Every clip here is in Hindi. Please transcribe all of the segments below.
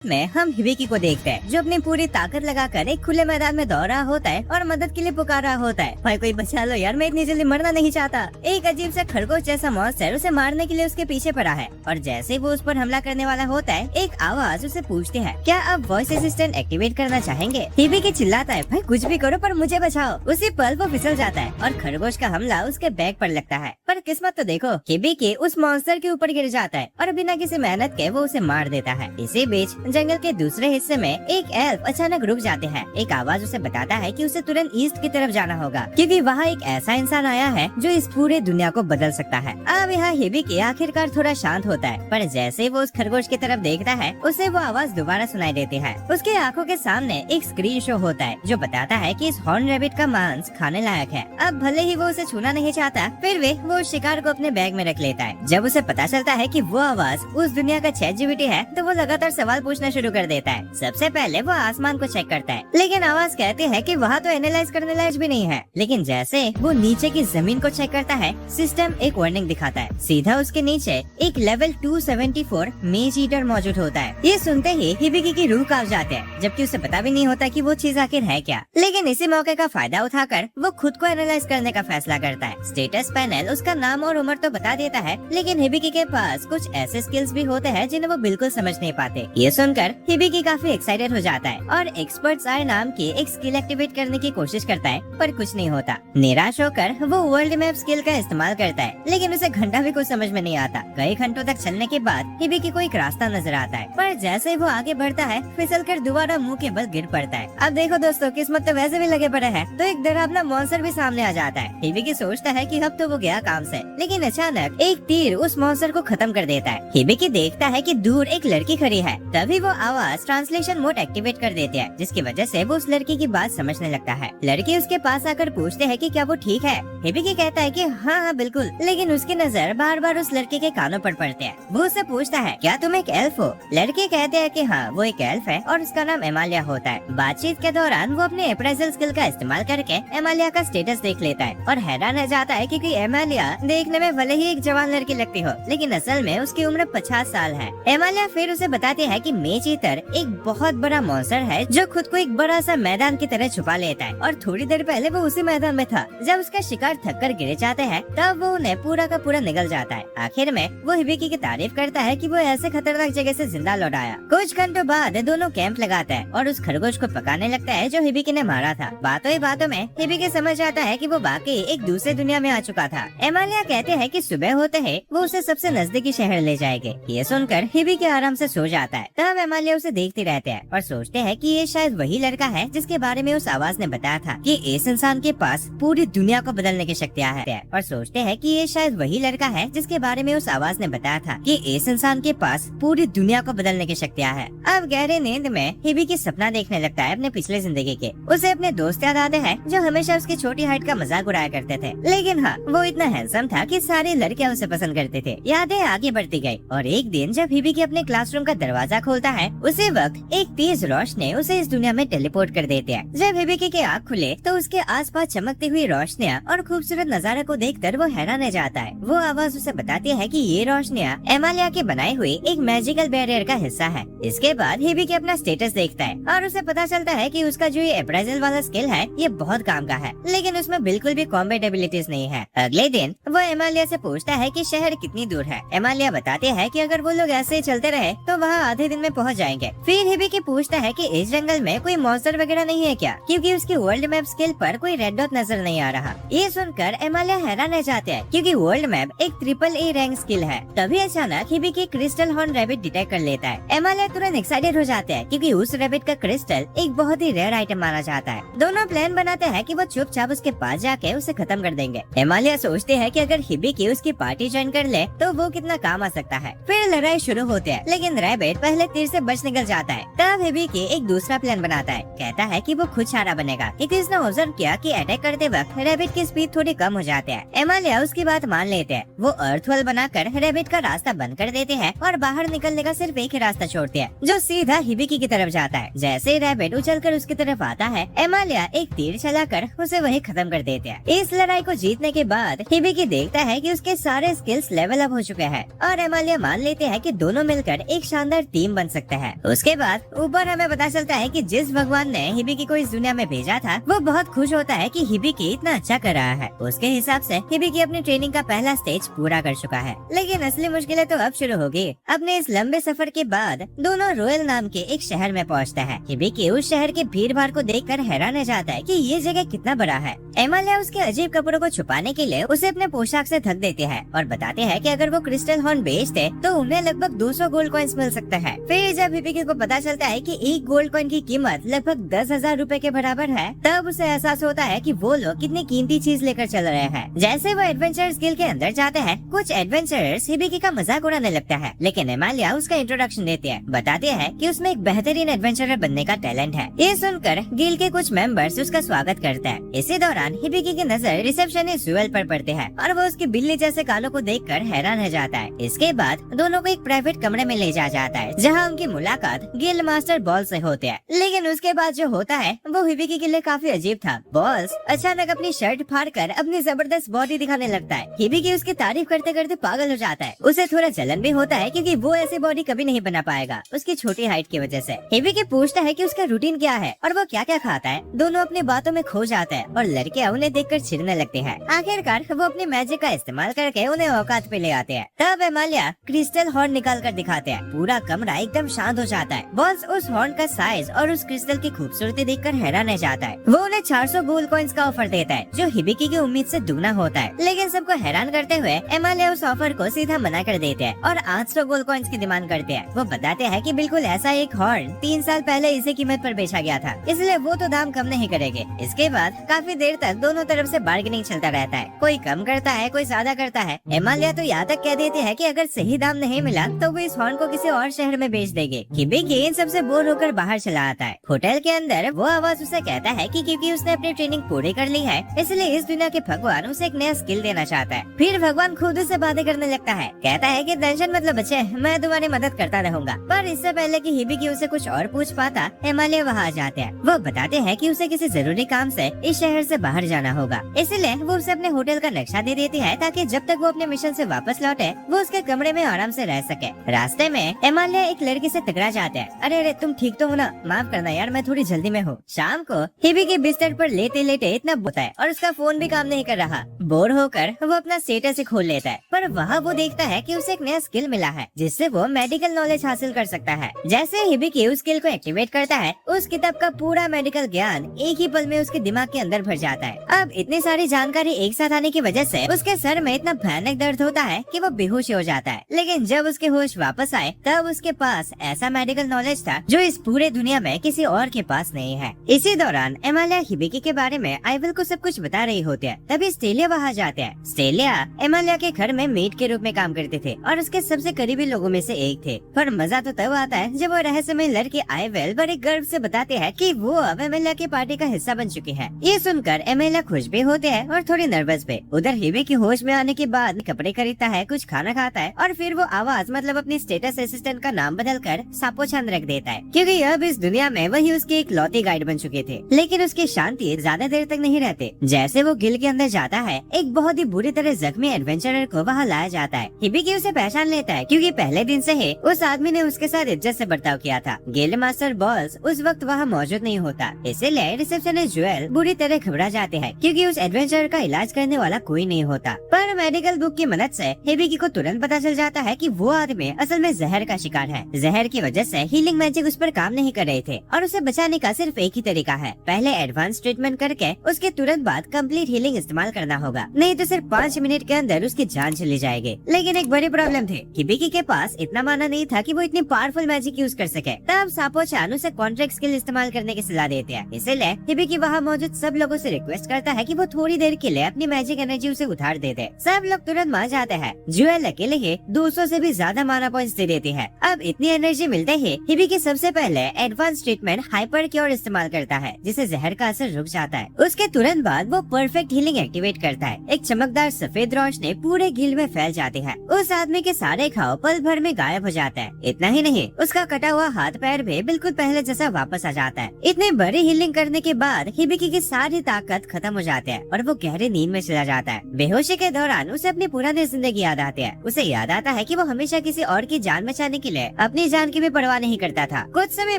में हम हिबिकी को देखते हैं जो अपनी पूरी ताकत लगाकर एक खुले मैदान में दौड़ रहा होता है और मदद के लिए पुकार रहा होता है। भाई कोई बचा लो यार, मैं इतनी जल्दी मरना नहीं चाहता। एक अजीब सा खरगोश जैसा मॉन्स्टर उसे मारने के लिए उसके पीछे पड़ा है और जैसे वो उस पर हमला करने वाला होता है एक आवाज उसे पूछती है, क्या आप वॉइस असिस्टेंट एक्टिवेट करना चाहेंगे? हिबिकी चिल्लाता है, भाई कुछ भी करो पर मुझे बचाओ। उसी पल वो फिसल जाता है और खरगोश का हमला उसके बैग पर लगता है। पर किस्मत तो देखो, हिबिकी उस मॉन्स्टर के ऊपर गिर जाता है और बिना किसी मेहनत के वो उसे मार देता है। इसी बीच जंगल के दूसरे हिस्से में एक एल्फ अचानक रुक जाते हैं। एक आवाज उसे बताता है कि उसे तुरंत ईस्ट की तरफ जाना होगा क्योंकि वहाँ एक ऐसा इंसान आया है जो इस पूरे दुनिया को बदल सकता है। अब यहाँ हिबिकी आखिरकार थोड़ा शांत होता है, पर जैसे वो उस खरगोश की तरफ देखता है उसे वो आवाज दोबारा सुनाई देती है। उसके आंखों के सामने एक स्क्रीन शो होता है जो बताता है कि इस हॉर्न रैबिट का मांस खाने लायक है। अब भले ही वो उसे छूना नहीं चाहता, फिर भी वो उस शिकार को अपने बैग में रख लेता है। जब उसे पता चलता है कि वो आवाज उस दुनिया का ChatGPT है तो वो लगातार सवाल पूछना शुरू कर देता है। सबसे पहले वो आसमान को चेक करता है, लेकिन आवाज कहती है कि वहाँ तो एनालाइज करने लायक भी नहीं है। लेकिन जैसे वो नीचे की जमीन को चेक करता है, सिस्टम एक वार्निंग दिखाता है। सीधा उसके नीचे एक लेवल 274 मेज ईटर मौजूद होता है। ये सुनते ही हिबिकी की रूह कांप जाते हैं, जबकि उसे पता भी नहीं होता कि वो चीज आखिर है क्या। लेकिन इसी मौके का फायदा उठाकर वो खुद को एनालाइज करने का फैसला करता है। स्टेटस पैनल उसका नाम और उम्र तो बता देता है, लेकिन हिबिकी के पास कुछ ऐसे स्किल्स भी होते हैं जिन्हें वो बिल्कुल समझ नहीं पाते। ये सुनकर हिबिकी काफी एक्साइटेड हो जाता है और एक्सपर्ट्स आई नाम की एक स्किल एक्टिवेट करने की कोशिश करता है, पर कुछ नहीं होता। निराश होकर वो वर्ल्ड मैप स्किल का इस्तेमाल करता है, लेकिन उसे घंटा भी कुछ समझ में नहीं आता। कई घंटों तक चलने के बाद हिबिकी को एक रास्ता नजर आता है, पर जैसे वो आगे बढ़ता है फिसलकर दोबारा मुंह के बल गिर पड़ता है। अब देखो दोस्तों, किस्मत तो वैसे भी लगे पड़े है तो एक डरावना मॉन्स्टर भी सामने आ जाता है। हिबिकी सोचता है कि अब तो वो गया काम से, लेकिन अचानक एक तीर उस मॉन्स्टर को खत्म कर देता है। हिबिकी देखता है कि दूर एक लड़की खड़ी है। तभी वो आवाज ट्रांसलेशन मोड एक्टिवेट कर देते हैं, जिसकी वजह से वो उस लड़की की बात समझने लगता है। लड़की उसके पास आकर पूछते है कि क्या वो ठीक है। हिबिकी कहता है कि हाँ बिल्कुल, लेकिन उसकी नजर बार बार उस लड़के के कानों पर पड़ते हैं। वो उससे पूछता है, क्या तुम एक एल्फ हो? लड़के कहते हैं कि हाँ वो एक एल्फ है और उसका नाम एमालिया होता है। बातचीत के दौरान वो अपने अप्रेजल स्किल का इस्तेमाल करके एमालिया का स्टेटस देख लेता है और हैरान रह जाता है क्योंकि एमालिया देखने में भले ही एक जवान लड़की लगती हो, लेकिन असल में उसकी उम्र 50 साल है। एमालिया फिर उसे बताती है कि मेज ईटर एक बहुत बड़ा मॉन्स्टर है जो खुद को एक बड़ा सा मैदान की तरह छुपा लेता है और थोड़ी देर पहले वो उसी मैदान में था। जब उसका शिकार थककर गिर जाते हैं तब वो उन्हें पूरा का पूरा निगल जाता है। आखिर में वो हिबिकी की तारीफ करता है कि वो ऐसे खतरनाक जगह से जिंदा लौट आया। कुछ घंटों बाद दोनों कैंप लगाते हैं और उस खरगोश को पकाने लगता है जो हिबिकी ने मारा था। बातों ही बातों में हिबिकी समझ आता है कि वो वाकई एक दूसरे दुनिया में आ चुका था। एमालिया कहते हैं कि सुबह होते ही वो उसे सबसे नजदीकी शहर ले जाएंगे। ये सुनकर हिबिकी आराम से सो जाता है। तब एमालिया उसे देखती रहते हैं और सोचते हैं कि ये शायद वही लड़का है जिसके बारे में उस आवाज ने बताया था कि इस इंसान के पास पूरी दुनिया को बदलने की शक्तियाँ है। और सोचते हैं कि ये शायद वही लड़का है जिसके बारे में उस आवाज ने बताया था कि इस इंसान के पास पूरी दुनिया को बदलने की शक्तियाँ है। अब गहरे नींद में हिबिकी सपना देखने लगता है अपने पिछले जिंदगी के। उसे अपने दोस्त याद आते हैं जो हमेशा उसकी छोटी हाइट का मजाक उड़ाया करते थे, लेकिन हाँ वो इतना हैंडसम था कि सारी लड़कियां उसे पसंद करते थे। यादें आगे बढ़ती गई और एक दिन जब हिबिकी अपने क्लासरूम का दरवाजा खोलता है उसी वक्त एक तेज रोशनी उसे इस दुनिया में टेलीपोर्ट कर देते हैं। जब हिबिकी के आँख खुले तो उसके आसपास चमकती हुई रोशनियाँ और खूबसूरत नजारा को देखकर वो हैरान रह जाता है। वो आवाज उसे बताती है कि ये रोशनियाँ एमालिया के बनाई हुई एक मैजिकल बैरियर का हिस्सा है। इसके बाद हिबिकी अपना स्टेटस देखता है और उसे पता चलता है कि उसका जो ये अप्रेजल वाला स्किल है ये बहुत काम का है, लेकिन उसमें बिल्कुल भी कॉम्बैट एबिलिटीज नहीं है। अगले दिन वो एमालिया से पूछता है कि शहर कितनी दूर है। एमालिया बताते हैं कि अगर वो लोग ऐसे ही चलते रहे तो वहाँ आधे दिन में पहुँच जाएंगे। फिर हिबिकी पूछता है कि इस जंगल में कोई मॉन्स्टर वगैरह नहीं है क्या, क्योंकि उसकी वर्ल्ड मैप स्किल पर कोई रेड डॉट नजर नहीं आ रहा। ये सुनकर एमालिया हैरान रह जाते हैं क्योंकि वर्ल्ड मैप एक AAA रैंक स्किल है। तभी अचानक Hibiki crystal horn rabbit detect कर लेता है। एमालिया तुरंत एक्साइटेड हो जाते हैं क्योंकि उस रैबिट का क्रिस्टल एक बहुत ही रेयर आइटम माना जाता है। दोनों प्लान बनाते हैं कि वो चुपचाप उसके पास जाके उसे खत्म कर देंगे। एमालिया सोचते हैं कि अगर हिबिकी उसकी पार्टी ज्वाइन कर ले तो वो कितना काम आ सकता है। फिर लड़ाई शुरू होती है, लेकिन रैबिट पहले तीर से बच निकल जाता है। तब हिबिकी एक दूसरा प्लान बनाता है। कहता है कि वो खुद छाड़ा बनेगा क्योंकि उसने ऑब्जर्व किया कि अटैक करते वक्त रैबिट की स्पीड थोड़ी कम हो जाती है। एमालिया उसकी बात मान लेते हैं। वो अर्थवल बनाकर रैबिट का रास्ता बंद कर देते हैं और बाहर निकलने का सिर्फ एक ही रास्ता छोड़ते हैं जो सीधा हिबिकी की तरफ जाता है। जैसे रैबिट उछलकर उसकी तरफ आता है, एमालिया एक तीर चलाकर उसे वहीं खत्म कर देते हैं। इस लड़ाई को जीतने के बाद हिबिकी देखता है कि उसके सारे स्किल्स लेवल अप हो चुके हैं और एमालिया मान लेते हैं कि दोनों मिलकर एक शानदार टीम बन सकता है। उसके बाद ऊपर हमें पता चलता है कि जिस भगवान ने हिबिकी को इस दुनिया में भेजा था वो बहुत खुश होता है कि हिबिकी इतना अच्छा कर रहा है। उसके हिसाब से हिबिकी अपनी ट्रेनिंग का पहला स्टेज पूरा कर चुका है, लेकिन असली मुश्किलें तो अब शुरू होगी। अपने इस लंबे सफर के बाद दोनों रोयल नाम के एक शहर में पहुंचता है। हिबिकी उस शहर के भीड़ भाड़ को देखकर हैरान रह जाता है कि ये जगह कितना बड़ा है। एमालिया उसके अजीब कपड़ों को छुपाने के लिए उसे अपने पोशाक से ढक देते हैं और बताते हैं कि अगर वो क्रिस्टल हॉर्न बेचते तो उन्हें लगभग 200 गोल्ड कॉइन्स मिल सकता है। फिर जब हिबिकी को पता चलता है कि एक गोल्ड कॉइन की कीमत लगभग 10,000 रूपए के बराबर है, तब उसे एहसास होता है कि वो लोग कितनी कीमती चीज लेकर चल रहे हैं। जैसे वो एडवेंचरर्स गिल्ड के अंदर जाते हैं, कुछ एडवेंचरर्स हिबिकी का मजाक उड़ाने लगता है, लेकिन एमालिया उसका इंट्रोडक्शन देते हैं, बताते हैं कि उसमें एक बेहतरीन एडवेंचरर बनने का टैलेंट है। ये सुनकर गिल्ड के कुछ मेंबर्स उसका स्वागत करते हैं। इसी दौरान हिबिकी की नजर रिसेप्शनिस्ट जुएल पर पड़ते हैं और वो उसकी बिल्ली जैसे कानों को देखकर हैरान रह जाता है। इसके बाद दोनों को एक प्राइवेट कमरे में ले जाया जाता है, जहाँ उनकी मुलाकात गिल्ड मास्टर बॉल से होती है। लेकिन उसके बाद जो होता है वो हिबिकी के लिए काफी अजीब था। बॉल्स अचानक अपनी शर्ट फाड़कर अपनी जबरदस्त बॉडी दिखाने लगता है। हिबिकी उसकी तारीफ करते करते पागल हो जाता है। उसे थोड़ा जलन भी होता है क्योंकि वो ऐसी बॉडी कभी नहीं बना पाएगा उसकी छोटी हाइट की वजह से। हिबिकी पूछता है कि उसका रूटीन क्या है और वो क्या क्या खाता है। दोनों अपनी बातों में खो जाते हैं और लड़कियां उन्हें देखकर चिढ़ने लगती हैं। आखिरकार वो अपनी मैजिक का इस्तेमाल करके उन्हें औकात पे ले आते हैं। तब एमालिया क्रिस्टल हॉर्न निकाल कर दिखाते हैं। पूरा कमरा एकदम शांत हो जाता है। बॉल्स उस हॉर्न का साइज और उस क्रिस्टल की खूबसूरती देखकर हैरान रह जाता है। वो उन्हें 400 गोल्ड कॉइन्स का ऑफर देता है, जो हिबिकी की उम्मीद से दुगना होता है। लेकिन सबको हैरान करते हुए एमालिया उस ऑफर को सीधा मना कर देते हैं और 800 गोल्ड कॉइन्स की डिमांड करते हैं। वो बताते हैं कि बिल्कुल ऐसा एक हॉर्न 3 साल पहले इसी कीमत पर बेचा गया था, इसलिए वो तो दाम कम नहीं करेंगे। इसके बाद काफी देर तक दोनों तरफ से बार्गेनिंग चलता रहता है। कोई कम करता है, कोई ज्यादा करता है। एमालिया तो यहाँ तक कह देती है कि अगर सही दाम नहीं मिला तो वो इस हॉर्न को किसी और शहर में बेच देगी। हिबिकी इन सबसे बोर होकर बाहर चला आता है। होटल के अंदर वो आवाज उसे कहता है कि क्योंकि उसने अपनी ट्रेनिंग पूरी कर ली है, इसलिए इस दुनिया के भगवान उसे एक नया स्किल देना चाहता है। फिर भगवान खुद उससे बातें करने लगता है, कहता है कि टेंशन मतलब बच्चे, मैं तुम्हारी मदद करता रहूंगा। पर इससे पहले कि हिबिकी उसे कुछ और पूछ पाता, एमालिया वहाँ आ जाते हैं। वो बताते हैं कि उसे किसी जरूरी काम से इस शहर से बाहर जाना होगा, इसलिए वो उसे अपने होटल का नक्शा दे देती है ताकि जब तक वो अपने मिशन से वापस लौटे वो उसके कमरे में आराम से रह सके। रास्ते में एमालिया एक लड़की से टकरा जाते हैं। अरे तुम ठीक तो हो ना? माफ करना यार, मैं थोड़ी जल्दी में हूँ। शाम को हिबिकी बिस्तर पर लेटे लेटे इतना बोता है और उसका फोन भी काम नहीं कर रहा। बोर होकर वो अपना स्टेटस ही खोल लेता है, पर वहाँ वो देखता है कि उसे एक नया स्किल मिला है जिससे वो मेडिकल नॉलेज हासिल कर सकता है। जैसे हिबिकी उस स्किल को एक्टिवेट करता है, उस किताब का पूरा मेडिकल ज्ञान एक ही पल में उसके दिमाग के अंदर भर जाता है। अब इतनी सारी जानकारी एक साथ आने की वजह से उसके सर में इतना भयानक दर्द होता है कि वो बेहोश हो जाता है। लेकिन जब उसके होश वापस आए तब उसके पास ऐसा मेडिकल नॉलेज था जो इस पूरे दुनिया में किसी और के पास नहीं है। इसी दौरान एमालिया हिबिकी के बारे में आइवल को सब कुछ बता रही होती है। तभी स्टेलिया वहाँ जाते हैं। स्टेलिया एमालिया के घर में मेड के रूप में काम करते थे और उसके सबसे करीबी लोगों में से एक थे। पर मजा तो तब आता है जब वो रहस्यमय लड़के आइवल बड़े गर्व से बताते हैं कि वो अब एमालिया की पार्टी का हिस्सा बन चुकी है। ये सुनकर एमालिया खुश भी होते हैं और थोड़ी नर्वस भी। उधर हिबिकी होश में आने के बाद कपड़े खरीदता है, कुछ खाना खाता है और फिर वो आवाज मतलब अपनी स्टेटस असिस्टेंट का नाम बदलकर सापोचान रख देता है, क्योंकि अब इस दुनिया में वही उसकी एक लौती गाइड बन चुके थे। लेकिन उसकी शांति ज्यादा देर तक नहीं रहते। जैसे वो गिल के अंदर जाता है, एक बहुत ही बुरी तरह जख्मी एडवेंचरर को वहाँ लाया जाता है। हिबिकी उसे पहचान लेता है क्योंकि पहले दिन से ही उस आदमी ने उसके साथ इज्जत से बर्ताव किया था। गिल्ड मास्टर बॉल्स उस वक्त वहाँ मौजूद नहीं होता, इसीलिए रिसेप्शनिस्ट जुएल बुरी तरह घबरा जाते हैं क्योंकि उस एडवेंचरर का इलाज करने वाला कोई नहीं होता। पर मेडिकल बुक की मदद से हिबिकी को तुरंत पता चल जाता है कि वो आदमी असल में जहर का शिकार है। जहर की वजह से हीलिंग मैजिक उस पर काम नहीं कर रहे थे और उसे बचाने का सिर्फ एक ही तरीका है, पहले एडवांस ट्रीटमेंट करके उसके तुरंत बाद कंप्लीट हीलिंग इस्तेमाल करना होगा, नहीं तो सिर्फ 5 मिनट के अंदर उसकी जान चली जाएगी। लेकिन एक बड़ी प्रॉब्लम थी, हिबिकी के पास इतना माना नहीं था कि वो इतनी पावरफुल मैजिक यूज कर सके। तब सापोचान उसे कॉन्ट्रैक्ट स्किल इस्तेमाल करने की सलाह देते हैं। इसलिए हिबिकी वहाँ मौजूद सब लोगों से रिक्वेस्ट करता है कि वो थोड़ी देर के लिए अपनी मैजिक एनर्जी उसे उधार दे दे। सब लोग तुरंत मान जाते हैं। जुएल अकेले ही 200 से भी ज्यादा माना पॉइंट्स दे देती है। अब इतनी एनर्जी मिलते ही हिबिकी सबसे पहले एडवांस ट्रीटमेंट हाइपर क्योर इस्तेमाल करता है, जिससे जहर का असर रुक जाता है। उसके तुरंत बाद वो परफेक्ट हीलिंग एक्टिवेट करता करता है। एक चमकदार सफेद रोशनी पूरे गिल में फैल जाती है। उस आदमी के सारे घाव पल भर में गायब हो जाता है। इतना ही नहीं, उसका कटा हुआ हाथ पैर भी बिल्कुल पहले जैसा वापस आ जाता है। इतने बड़ी हीलिंग करने के बाद हिबिकी की सारी ताकत खत्म हो जाती है और वो गहरी नींद में चला जाता है। बेहोशी के दौरान उसे अपनी पुरानी जिंदगी याद आती है। उसे याद आता है कि वो हमेशा किसी और की जान बचाने के लिए अपनी जान की भी परवाह नहीं करता था। कुछ समय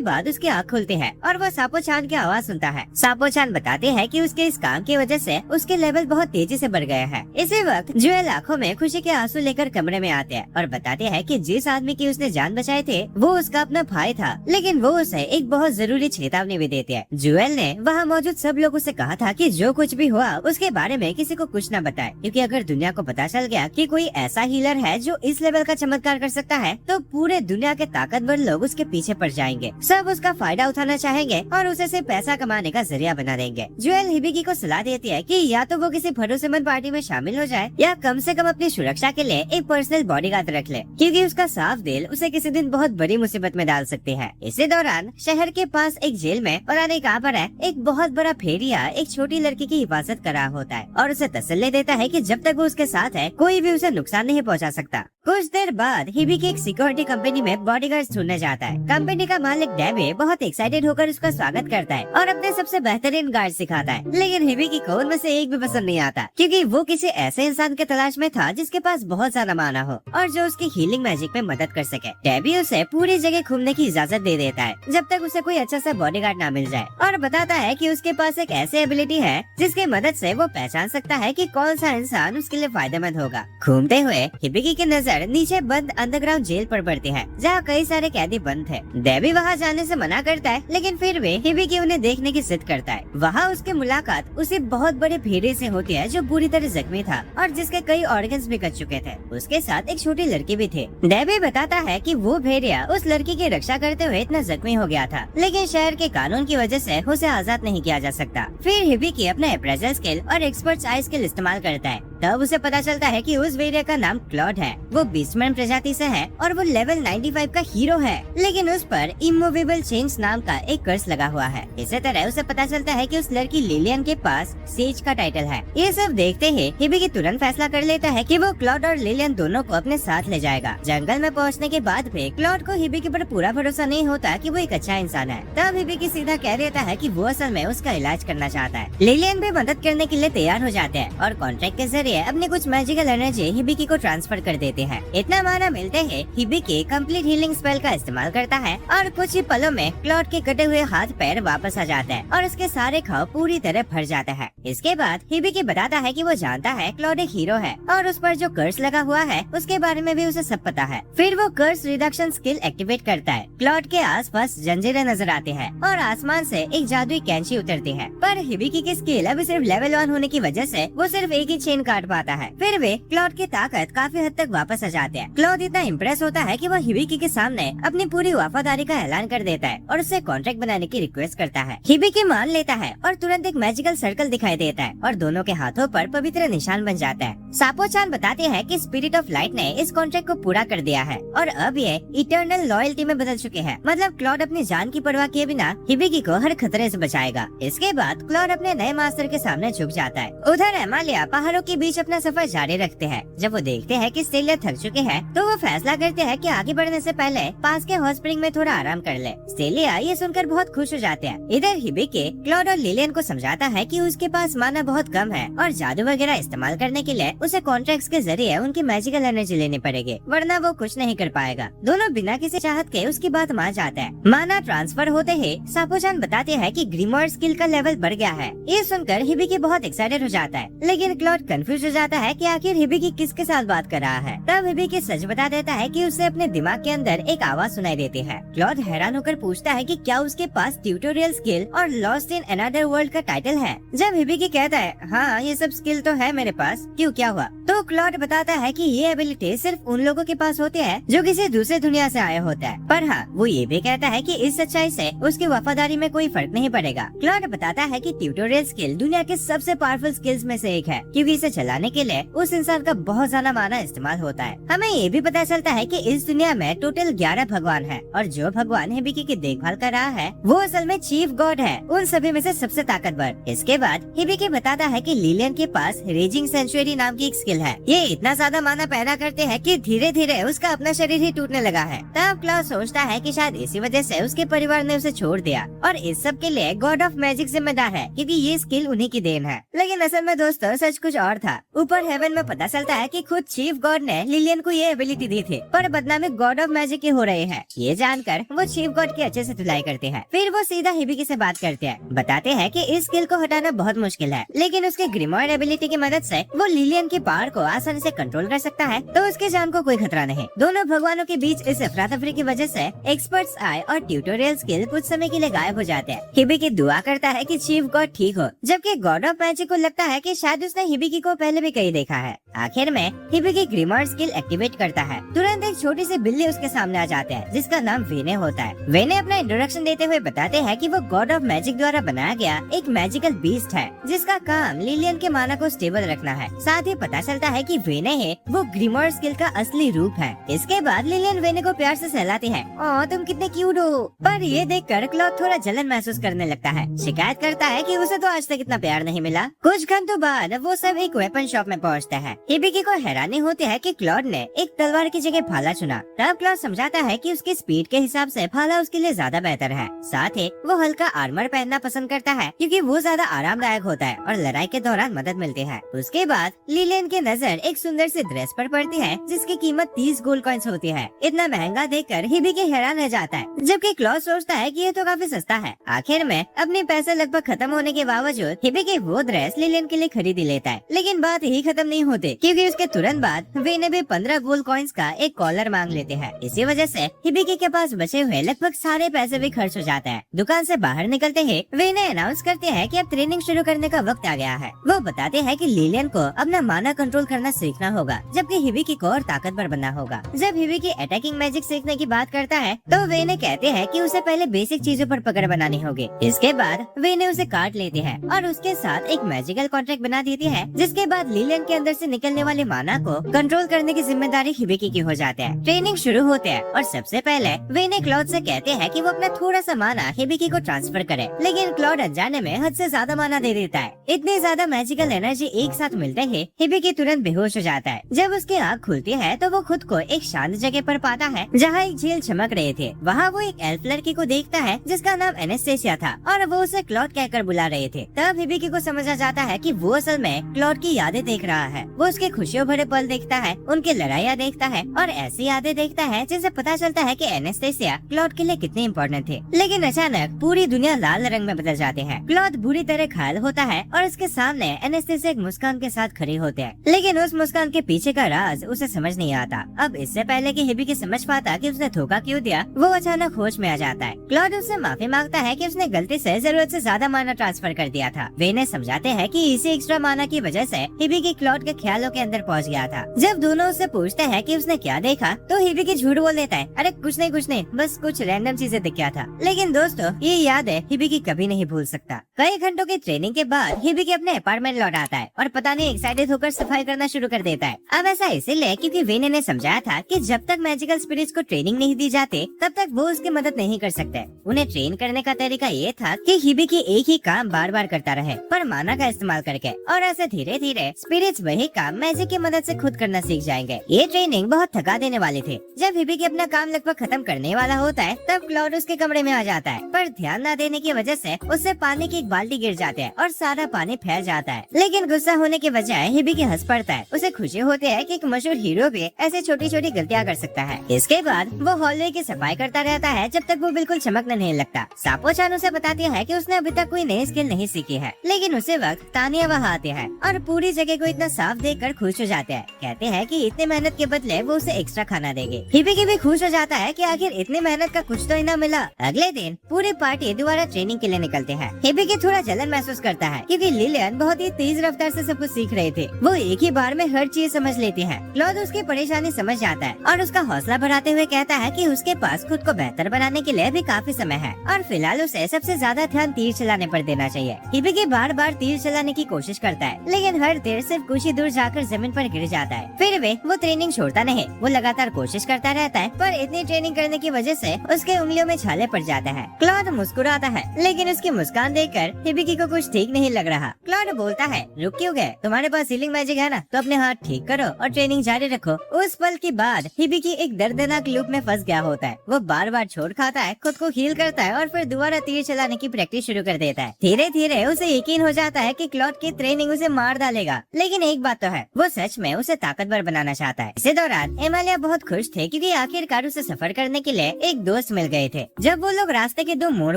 बाद उसकी आँख खुलती है और वो सापो-चान की आवाज सुनता है। सापो-चान बताते हैं कि उसके इस काम की वजह से उसके लेवल बहुत तेजी से बढ़ गए हैं। इसी वक्त जुएल आंखों में खुशी के आंसू लेकर कमरे में आते हैं और बताते हैं कि जिस आदमी की उसने जान बचाए थे वो उसका अपना भाई था, लेकिन वो उसे एक बहुत जरूरी चेतावनी भी देते हैं। जुएल ने वहाँ मौजूद सब लोगों से कहा था कि जो कुछ भी हुआ उसके बारे में किसी को कुछ न बताए, क्योंकि अगर दुनिया को पता चल गया कि कोई ऐसा हीलर है जो इस लेवल का चमत्कार कर सकता है तो पूरे दुनिया के ताकतवर लोग उसके पीछे पड़ जाएंगे। सब उसका फायदा उठाना चाहेंगे और उसे सिर्फ पैसा कमाने का जरिया बना देंगे। जुएल हिबिकी को सलाह देती है कि या तो वो किसी भरोसेमंद पार्टी में शामिल हो जाए या कम से कम अपनी सुरक्षा के लिए एक पर्सनल बॉडीगार्ड रख ले, क्योंकि उसका साफ दिल उसे किसी दिन बहुत बड़ी मुसीबत में डाल सकती है। इसी दौरान शहर के पास एक जेल में पुराने कहाँ पर है एक बहुत बड़ा फेरिया एक छोटी लड़की की हिफाजत कर रहा होता है और उसे तसल्ली देता है कि जब तक वो उसके साथ है कोई भी उसे नुकसान नहीं पहुंचा सकता। कुछ देर बाद हिबिकी एक सिक्योरिटी कंपनी में बॉडीगार्ड ढूंढने जाता है। कंपनी का मालिक डेबी बहुत एक्साइटेड होकर उसका स्वागत करता है और अपने सबसे बेहतरीन गार्ड सिखाता है, लेकिन हिबिकी को उनमें से एक भी पसंद नहीं आता, क्योंकि वो किसी ऐसे इंसान के तलाश में था जिसके पास बहुत सारा माना हो और जो उसकी हीलिंग मैजिक में मदद कर सके। डेबी उसे पूरी जगह घूमने की इजाजत दे देता है जब तक उसे कोई अच्छा सा बॉडीगार्ड न मिल जाए, और बताता है कि उसके पास एक ऐसी एबिलिटी है जिसकी मदद से वो पहचान सकता है कि कौन सा इंसान उसके लिए फायदेमंद होगा। घूमते हुए हिबिकी की नजर नीचे बंद अंडरग्राउंड जेल पर पड़ती है जहाँ कई सारे कैदी बंद थे। डेबी वहाँ जाने से मना करता है, लेकिन फिर भी हिबिकी उन्हें देखने की जिद करता है। वहाँ उसकी मुलाकात उसी बहुत बड़े भेड़िए से होती है जो बुरी तरह जख्मी था और जिसके कई ऑर्गन्स भी कट चुके थे। उसके साथ एक छोटी लड़की भी थी। डेबी बताता है कि वो भेड़िया उस लड़की की रक्षा करते हुए इतना जख्मी हो गया था, लेकिन शहर के कानून की वजह से उसे आजाद नहीं किया जा सकता। फिर हिबिकी अपना अप्रेजल स्किल और एक्सपर्ट आई स्किल इस्तेमाल करता है। तब उसे पता चलता है कि उस भेड़िया का नाम क्लॉड है। वो बीस्टमैन प्रजाति से है और वो लेवल 95 का हीरो है, लेकिन उस पर इमूवेबल चेंज नाम का एक कर्स लगा हुआ है। इसी तरह उसे पता चलता है कि उस लड़की लिलियन के पास सेज का टाइटल है। ये सब देखते ही हिबिकी तुरंत फैसला कर लेता है कि वो क्लॉड और लिलियन दोनों को अपने साथ ले जाएगा। जंगल में पहुंचने के बाद भी क्लॉड को हिबिकी पर पूरा भरोसा नहीं होता कि वो एक अच्छा इंसान है। तब हिबिकी सीधा कह देता है कि वो असल में उसका इलाज करना चाहता है। लिलियन भी मदद करने के लिए तैयार हो जाते हैं और कॉन्ट्रैक्ट के जरिए अपने कुछ मैजिकल एनर्जी हिबिकी को ट्रांसफर कर देते हैं। इतना माना मिलते ही हिबिकी कंप्लीट हीलिंग स्पेल का इस्तेमाल करता है और कुछ ही पलों में क्लॉड के कटे हुए हाथ पैर वापस आ जाते हैं और उसके सारे घाव पूरी तरह भर जाता है। इसके बाद हिबिकी बताता है कि वो जानता है क्लॉड एक हीरो है और उस पर जो कर्स लगा हुआ है उसके बारे में भी उसे सब पता है। फिर वो कर्स रिडक्शन स्किल एक्टिवेट करता है। क्लॉड के आसपास जंजीरें नजर आती है और आसमान से एक जादुई कैंची उतरती है, पर हिबिकी की स्किल अभी सिर्फ लेवल 1 होने की वजह से वो सिर्फ एक ही चेन काट पाता है। फिर वे क्लॉड की ताकत काफी हद तक वापस आ जाते हैं। क्लॉड इतना इम्प्रेस होता है कि वो हिबिकी के सामने अपनी पूरी वफादारी का ऐलान कर देता है और उससे कॉन्ट्रैक्ट बनाने की रिक्वेस्ट करता है। हिबिकी मान लेता है और तुरंत एक मैजिकल सर्कल दिखाई देता है और दोनों के हाथों पर पवित्र निशान बन जाता है। सापो-चान बताते हैं कि स्पिरिट ऑफ लाइट ने इस कॉन्ट्रैक्ट को पूरा कर दिया है और अब ये इटर्नल लॉयल्टी में बदल चुके हैं। मतलब क्लॉड अपनी जान की परवाह किए बिना हिबिकी को हर खतरे से बचाएगा। इसके बाद क्लॉड अपने नए मास्टर के सामने झुक जाता है। उधर एमालिया पहाड़ों के बीच अपना सफर जारी रखते हैं। जब वो देखते हैं कि स्टेलिया थक चुके हैं तो वो फैसला करते हैं कि आगे बढ़ने से पहले पास के हॉट स्प्रिंग में थोड़ा आराम कर ले। स्टेलिया ये सुनकर बहुत खुश हो जाते हैं। इधर हिबिकी क्लॉड और लिलियन को समझाता है कि उसके पास माना बहुत कम है और जादू वगैरह इस्तेमाल करने के लिए उसे कॉन्ट्रैक्ट्स के जरिए उनकी मैजिकल एनर्जी लेनी पड़ेगी, वरना वो कुछ नहीं कर पाएगा। दोनों बिना किसी चाहत के उसकी बात मान जाते हैं। माना ट्रांसफर होते ही सापो-चान बताते हैं कि ग्रीमोर स्किल का लेवल बढ़ गया है। ये सुनकर हिबिकी बहुत एक्साइटेड हो जाता है, लेकिन क्लॉड कंफ्यूज हो जाता है कि आखिर हिबिकी किसके साथ बात कर रहा है। तब हिबिकी सच बता देता है कि उसे अपने दिमाग के अंदर एक आवाज सुनाई देती है। क्लॉड हैरान होकर पूछता है कि क्या उसके पास ट्यूटोरियल स्किल और लॉस्ट इन अनदर वर्ल्ड का टाइटल है। जब हिबिकी कहता है हाँ ये सब स्किल तो है मेरे पास, क्यों क्या हुआ, तो क्लॉड बताता है कि ये एबिलिटी सिर्फ उन लोगों के पास होती है जो किसी दूसरे दुनिया से आए होते हैं। पर हाँ वो ये भी कहता है कि इस सच्चाई से उसकी वफादारी में कोई फर्क नहीं पड़ेगा। क्लॉड बताता है कि ट्यूटोरियल स्किल दुनिया के सबसे पावरफुल स्किल्स में से एक है, क्योंकि इसे चलाने के लिए उस इंसान का बहुत ज्यादा माना इस्तेमाल होता है। हमें ये भी पता चलता है कि इस दुनिया में टोटल 11 भगवान है और जो भगवान हिबिकी की देखभाल कर रहा है वो असल में चीफ गॉड है, उन सभी में से सबसे ताकतवर। इसके बाद हिबिकी बताता है कि लिलियन के पास रेजिंग सेंचुरी नाम की एक स्किल है। ये इतना ज्यादा माना पैदा करते हैं कि धीरे धीरे उसका अपना शरीर ही टूटने लगा है। तब क्लॉड सोचता है कि शायद इसी वजह से उसके परिवार ने उसे छोड़ दिया और इस सब के लिए गॉड ऑफ मैजिक जिम्मेदार है, क्योंकि ये स्किल उन्हीं की देन है। लेकिन असल में दोस्तों सच कुछ और था। ऊपर हेवन में पता चलता है कि खुद चीफ गॉड ने लिलियन को ये एबिलिटी दी थी, पर बदनामी गॉड ऑफ मैजिक के हो रहे हैं। ये जानकर वो चीफ गॉड की अच्छे से धुलाई करते हैं। फिर वो सीधा हिबिकी से बात करते हैं, बताते हैं कि इस स्किल को हटाना बहुत मुश्किल है, लेकिन उसके ग्रिमोयर एबिलिटी की मदद से वो लिलियन की पावर को आसानी से कंट्रोल कर सकता है, तो उसके जान को कोई खतरा नहीं। दोनों भगवानों के बीच इस अफरा तफरी की वजह से एक्सपर्ट्स आए और ट्यूटोरियल स्किल कुछ समय के लिए गायब हो जाते हैं। हिबिकी दुआ करता है कि चीफ गॉड ठीक हो, जबकि गॉड ऑफ मैजिक को लगता है कि शायद उसने हिबिकी को पहले भी कहीं देखा है। आखिर में हिबिकी ग्रिमोयर स्किल एक्टिवेट करता है। तुरंत एक छोटी सी बिल्ली उसके सामने आ जाते हैं, जिसका नाम वेने होता है। वेने अपना इंट्रोडक्शन देते हुए बताते हैं कि वो गॉड ऑफ मैजिक द्वारा बनाया गया एक मैजिकल बीस्ट है, जिसका काम लिलियन के माना को स्टेबल रखना है। साथ ही पता चलता है कि वेने है वो ग्रिमोयर स्किल का असली रूप है। इसके बाद लिलियन वेने को प्यार से सहलाती है, ओह तुम कितने क्यूट हो। पर ये देखकर क्लॉड थोड़ा जलन महसूस करने लगता है। शिकायत करता है कि उसे तो आज तक इतना प्यार नहीं मिला। कुछ घंटों बाद वो सब एक वेपन शॉप में पहुंचते हैं। हिबिकी को हैरानी होती है कि क्लॉड ने एक तलवार की जगह भाला चुना। तब क्लॉड समझाता है कि उसकी स्पीड के हिसाब से भाला उसके लिए ज्यादा बेहतर है। साथ ही वो हल्का आर्मर पहनना पसंद करता है, क्योंकि वो ज्यादा आरामदायक होता है और लड़ाई के दौरान मदद मिलती है। उसके बाद लिलियन की नजर एक सुंदर सी ड्रेस पर पड़ती है, जिसकी कीमत 30 गोल्ड कॉइन्स होती है। इतना महंगा देखकर हिबिकी हैरान रह जाता है, जबकि क्लॉड सोचता है कि ये तो काफी सस्ता है। आखिर में अपने पैसे लगभग खत्म होने के बावजूद हिबिकी वो ड्रेस लिलियन के लिए खरीद ही लेता है। लेकिन बात ही खत्म नहीं होती, क्योंकि उसके तुरंत बाद वेने भी 15 गोल्ड कॉइन्स का एक कॉलर मांग लेते हैं। इसी वजह से हिबिकी के पास बचे हुए लगभग सारे पैसे भी खर्च हो जाते हैं। दुकान से बाहर निकलते ही वेने अनाउंस करते हैं कि अब ट्रेनिंग शुरू करने का वक्त आ गया है। वो बताते हैं कि लिलियन को अपना माना कंट्रोल करना सीखना होगा, जबकि हिबिकी को और ताकतवर बनना होगा। जब हिबिकी अटैकिंग मैजिक सीखने की बात करता है तो वेने कहते हैं कि उसे पहले बेसिक चीजों पर पकड़ बनानी होगी। इसके बाद वेने उसे काट लेते हैं और उसके साथ एक मैजिकल कॉन्ट्रैक्ट बना देती है, जिसके बाद लिलियन के अंदर से निकलने वाले माना को कंट्रोल करने की जिम्मेदारी हिबिकी की हो जाती है। ट्रेनिंग शुरू होते हैं और सबसे पहले वेने क्लॉड से कहते हैं कि वो अपना थोड़ा सा माना हिबिकी को ट्रांसफर करे, लेकिन क्लॉड अनजाने में हद से ज्यादा माना दे देता है। इतनी ज्यादा मैजिकल एनर्जी एक साथ मिलते ही हिबिकी तुरंत बेहोश हो जाता है। जब उसकी आँख खुलती है तो वो खुद को एक शांत जगह पर पाता है, जहाँ एक झील चमक रहे थे। वहाँ वो एक एल्फ लड़की को देखता है, जिसका नाम एनेस्थेसिया था और वो उसे क्लॉड कहकर बुला रहे थे। तब हिबिकी को समझ आ जाता है कि वो असल में क्लॉड की यादें देख रहा है। वो उसके खुशियों भरे पल देखता है, उनकी लड़ाइयाँ देखता है और ऐसी यादें देखता है जिनसे पता चलता है कि एनेस्थेसिया क्लॉड के लिए कितनी इम्पोर्टेंट थी। लेकिन अचानक पूरी दुनिया लाल रंग में बदल जाते हैं। क्लॉड बुरी तरह घायल होता है और उसके सामने एनेस्थेसिया एक मुस्कान के साथ खड़े होते हैं, लेकिन उस मुस्कान के पीछे का राज उसे समझ नहीं आता। अब इससे पहले कि हिबिकी समझ पाता कि उसने धोखा क्यों दिया, वो अचानक होश में आ जाता है। क्लॉड उससे माफी मांगता है कि उसने गलती से जरूरत से ज्यादा माना ट्रांसफर कर दिया था। वेने समझाते हैं कि इसी एक्स्ट्रा माना की वजह से हिबिकी क्लॉड के ख्यालों के अंदर पहुंच गया था। जब दोनों उससे पूछते हैं कि उसने क्या देखा, तो हिबिकी झूठ बोल देता है, अरे कुछ नहीं, बस कुछ रैंडम चीजें दिखा था। लेकिन दोस्तों ये याद है हिबिकी कभी नहीं भूल सकता। कई घंटों की ट्रेनिंग के बाद हिबिकी अपने अपार्टमेंट लौट आता है और पता नहीं एक्साइटेड होकर सफाई करना शुरू कर देता है। अब ऐसा इसीलिए क्योंकि वेने ने समझाया था कि जब तक मैजिकल स्पिरिट्स को ट्रेनिंग नहीं दी जाती तब तक वो उसकी मदद नहीं कर सकते। उन्हें ट्रेन करने का तरीका ये था कि हिबिकी एक ही काम बार बार करता रहे, पर माना का इस्तेमाल करके, और ऐसे धीरे धीरे स्पिरिट्स वही काम मैजिक की मदद से खुद करना सीख जाएंगे। ये ट्रेनिंग बहुत थका देने वाली थी। जब हिबिकी अपना काम लगभग खत्म करने वाला होता है तब क्लॉड उसके कमरे में आ जाता है, पर ध्यान न देने की वजह से उससे पानी की एक बाल्टी गिर जाती है और सारा पानी फैल जाता है। लेकिन गुस्सा होने के बजाय हिबिकी हंस पड़ता है। उसे खुशी होती है कि एक मशहूर हीरो भी ऐसे छोटी छोटी गलतियाँ कर सकता है। इसके बाद वो हॉलवे की सफाई करता रहता है जब तक वो बिल्कुल चमकने नहीं लगता। सापो-चान उसे बताती है कि उसने अभी तक कोई नई स्किल नहीं सीखी है, लेकिन उसी वक्त तानिया वहाँ आती है और पूरी जगह को इतना साफ देखकर खुश हो जाते हैं। कहते हैं कि इतनी मेहनत के बदले वो उसे एक्स्ट्रा खाना देंगे। हिबिकी भी खुश हो जाता है कि आखिर इतनी मेहनत का कुछ तो इनाम मिला। अगले दिन पूरी पार्टी दोबारा ट्रेनिंग के लिए निकलते हैं। हिबिकी थोड़ा जलन महसूस करता है क्योंकि लिलियन बहुत ही तेज रफ्तार से सब कुछ सीख रहे थे। वो एक ही बार में हर चीज समझ लेती है। क्लॉड उसकी परेशानी समझ जाता है और उसका हौसला बढ़ाते हुए कहता है कि उसके पास खुद को बेहतर बनाने के लिए भी काफी समय है और फिलहाल उसे सबसे ज्यादा ध्यान तीर चलाने पर देना चाहिए। हिबिकी बार बार तीर चलाने की कोशिश करता है, लेकिन हर पर देर सिर्फ कुछ ही दूर जाकर जमीन पर गिर जाता है। फिर भी वो ट्रेनिंग छोड़ता नहीं, वो लगातार कोशिश करता रहता है, पर इतनी ट्रेनिंग करने की वजह से उसके उंगलियों में छाले पड़ जाते हैं। क्लॉड मुस्कुराता है, लेकिन उसकी मुस्कान देखकर हिबिकी को कुछ ठीक नहीं लग रहा। क्लॉड बोलता है, रुक क्यों गए? तुम्हारे पास हीलिंग मैजिक है ना, तो अपने हाथ ठीक करो और ट्रेनिंग जारी रखो। उस पल के बाद हिबिकी एक दर्दनाक लूप में फंस गया होता है। वो बार बार छोड़ खाता है, खुद को हील करता है और फिर दोबारा तीर चलाने की प्रैक्टिस शुरू कर देता है। धीरे धीरे उसे यकीन हो जाता है कि क्लॉड की ट्रेनिंग उसे मार डालेगा, लेकिन एक बात तो है, वो सच में उसे ताकतवर बनाना चाहता है। इसी दौरान एमालिया बहुत खुश थे क्योंकि आखिरकार उसे सफर करने के लिए एक दोस्त मिल गए थे। जब वो लोग रास्ते के 2 मोड़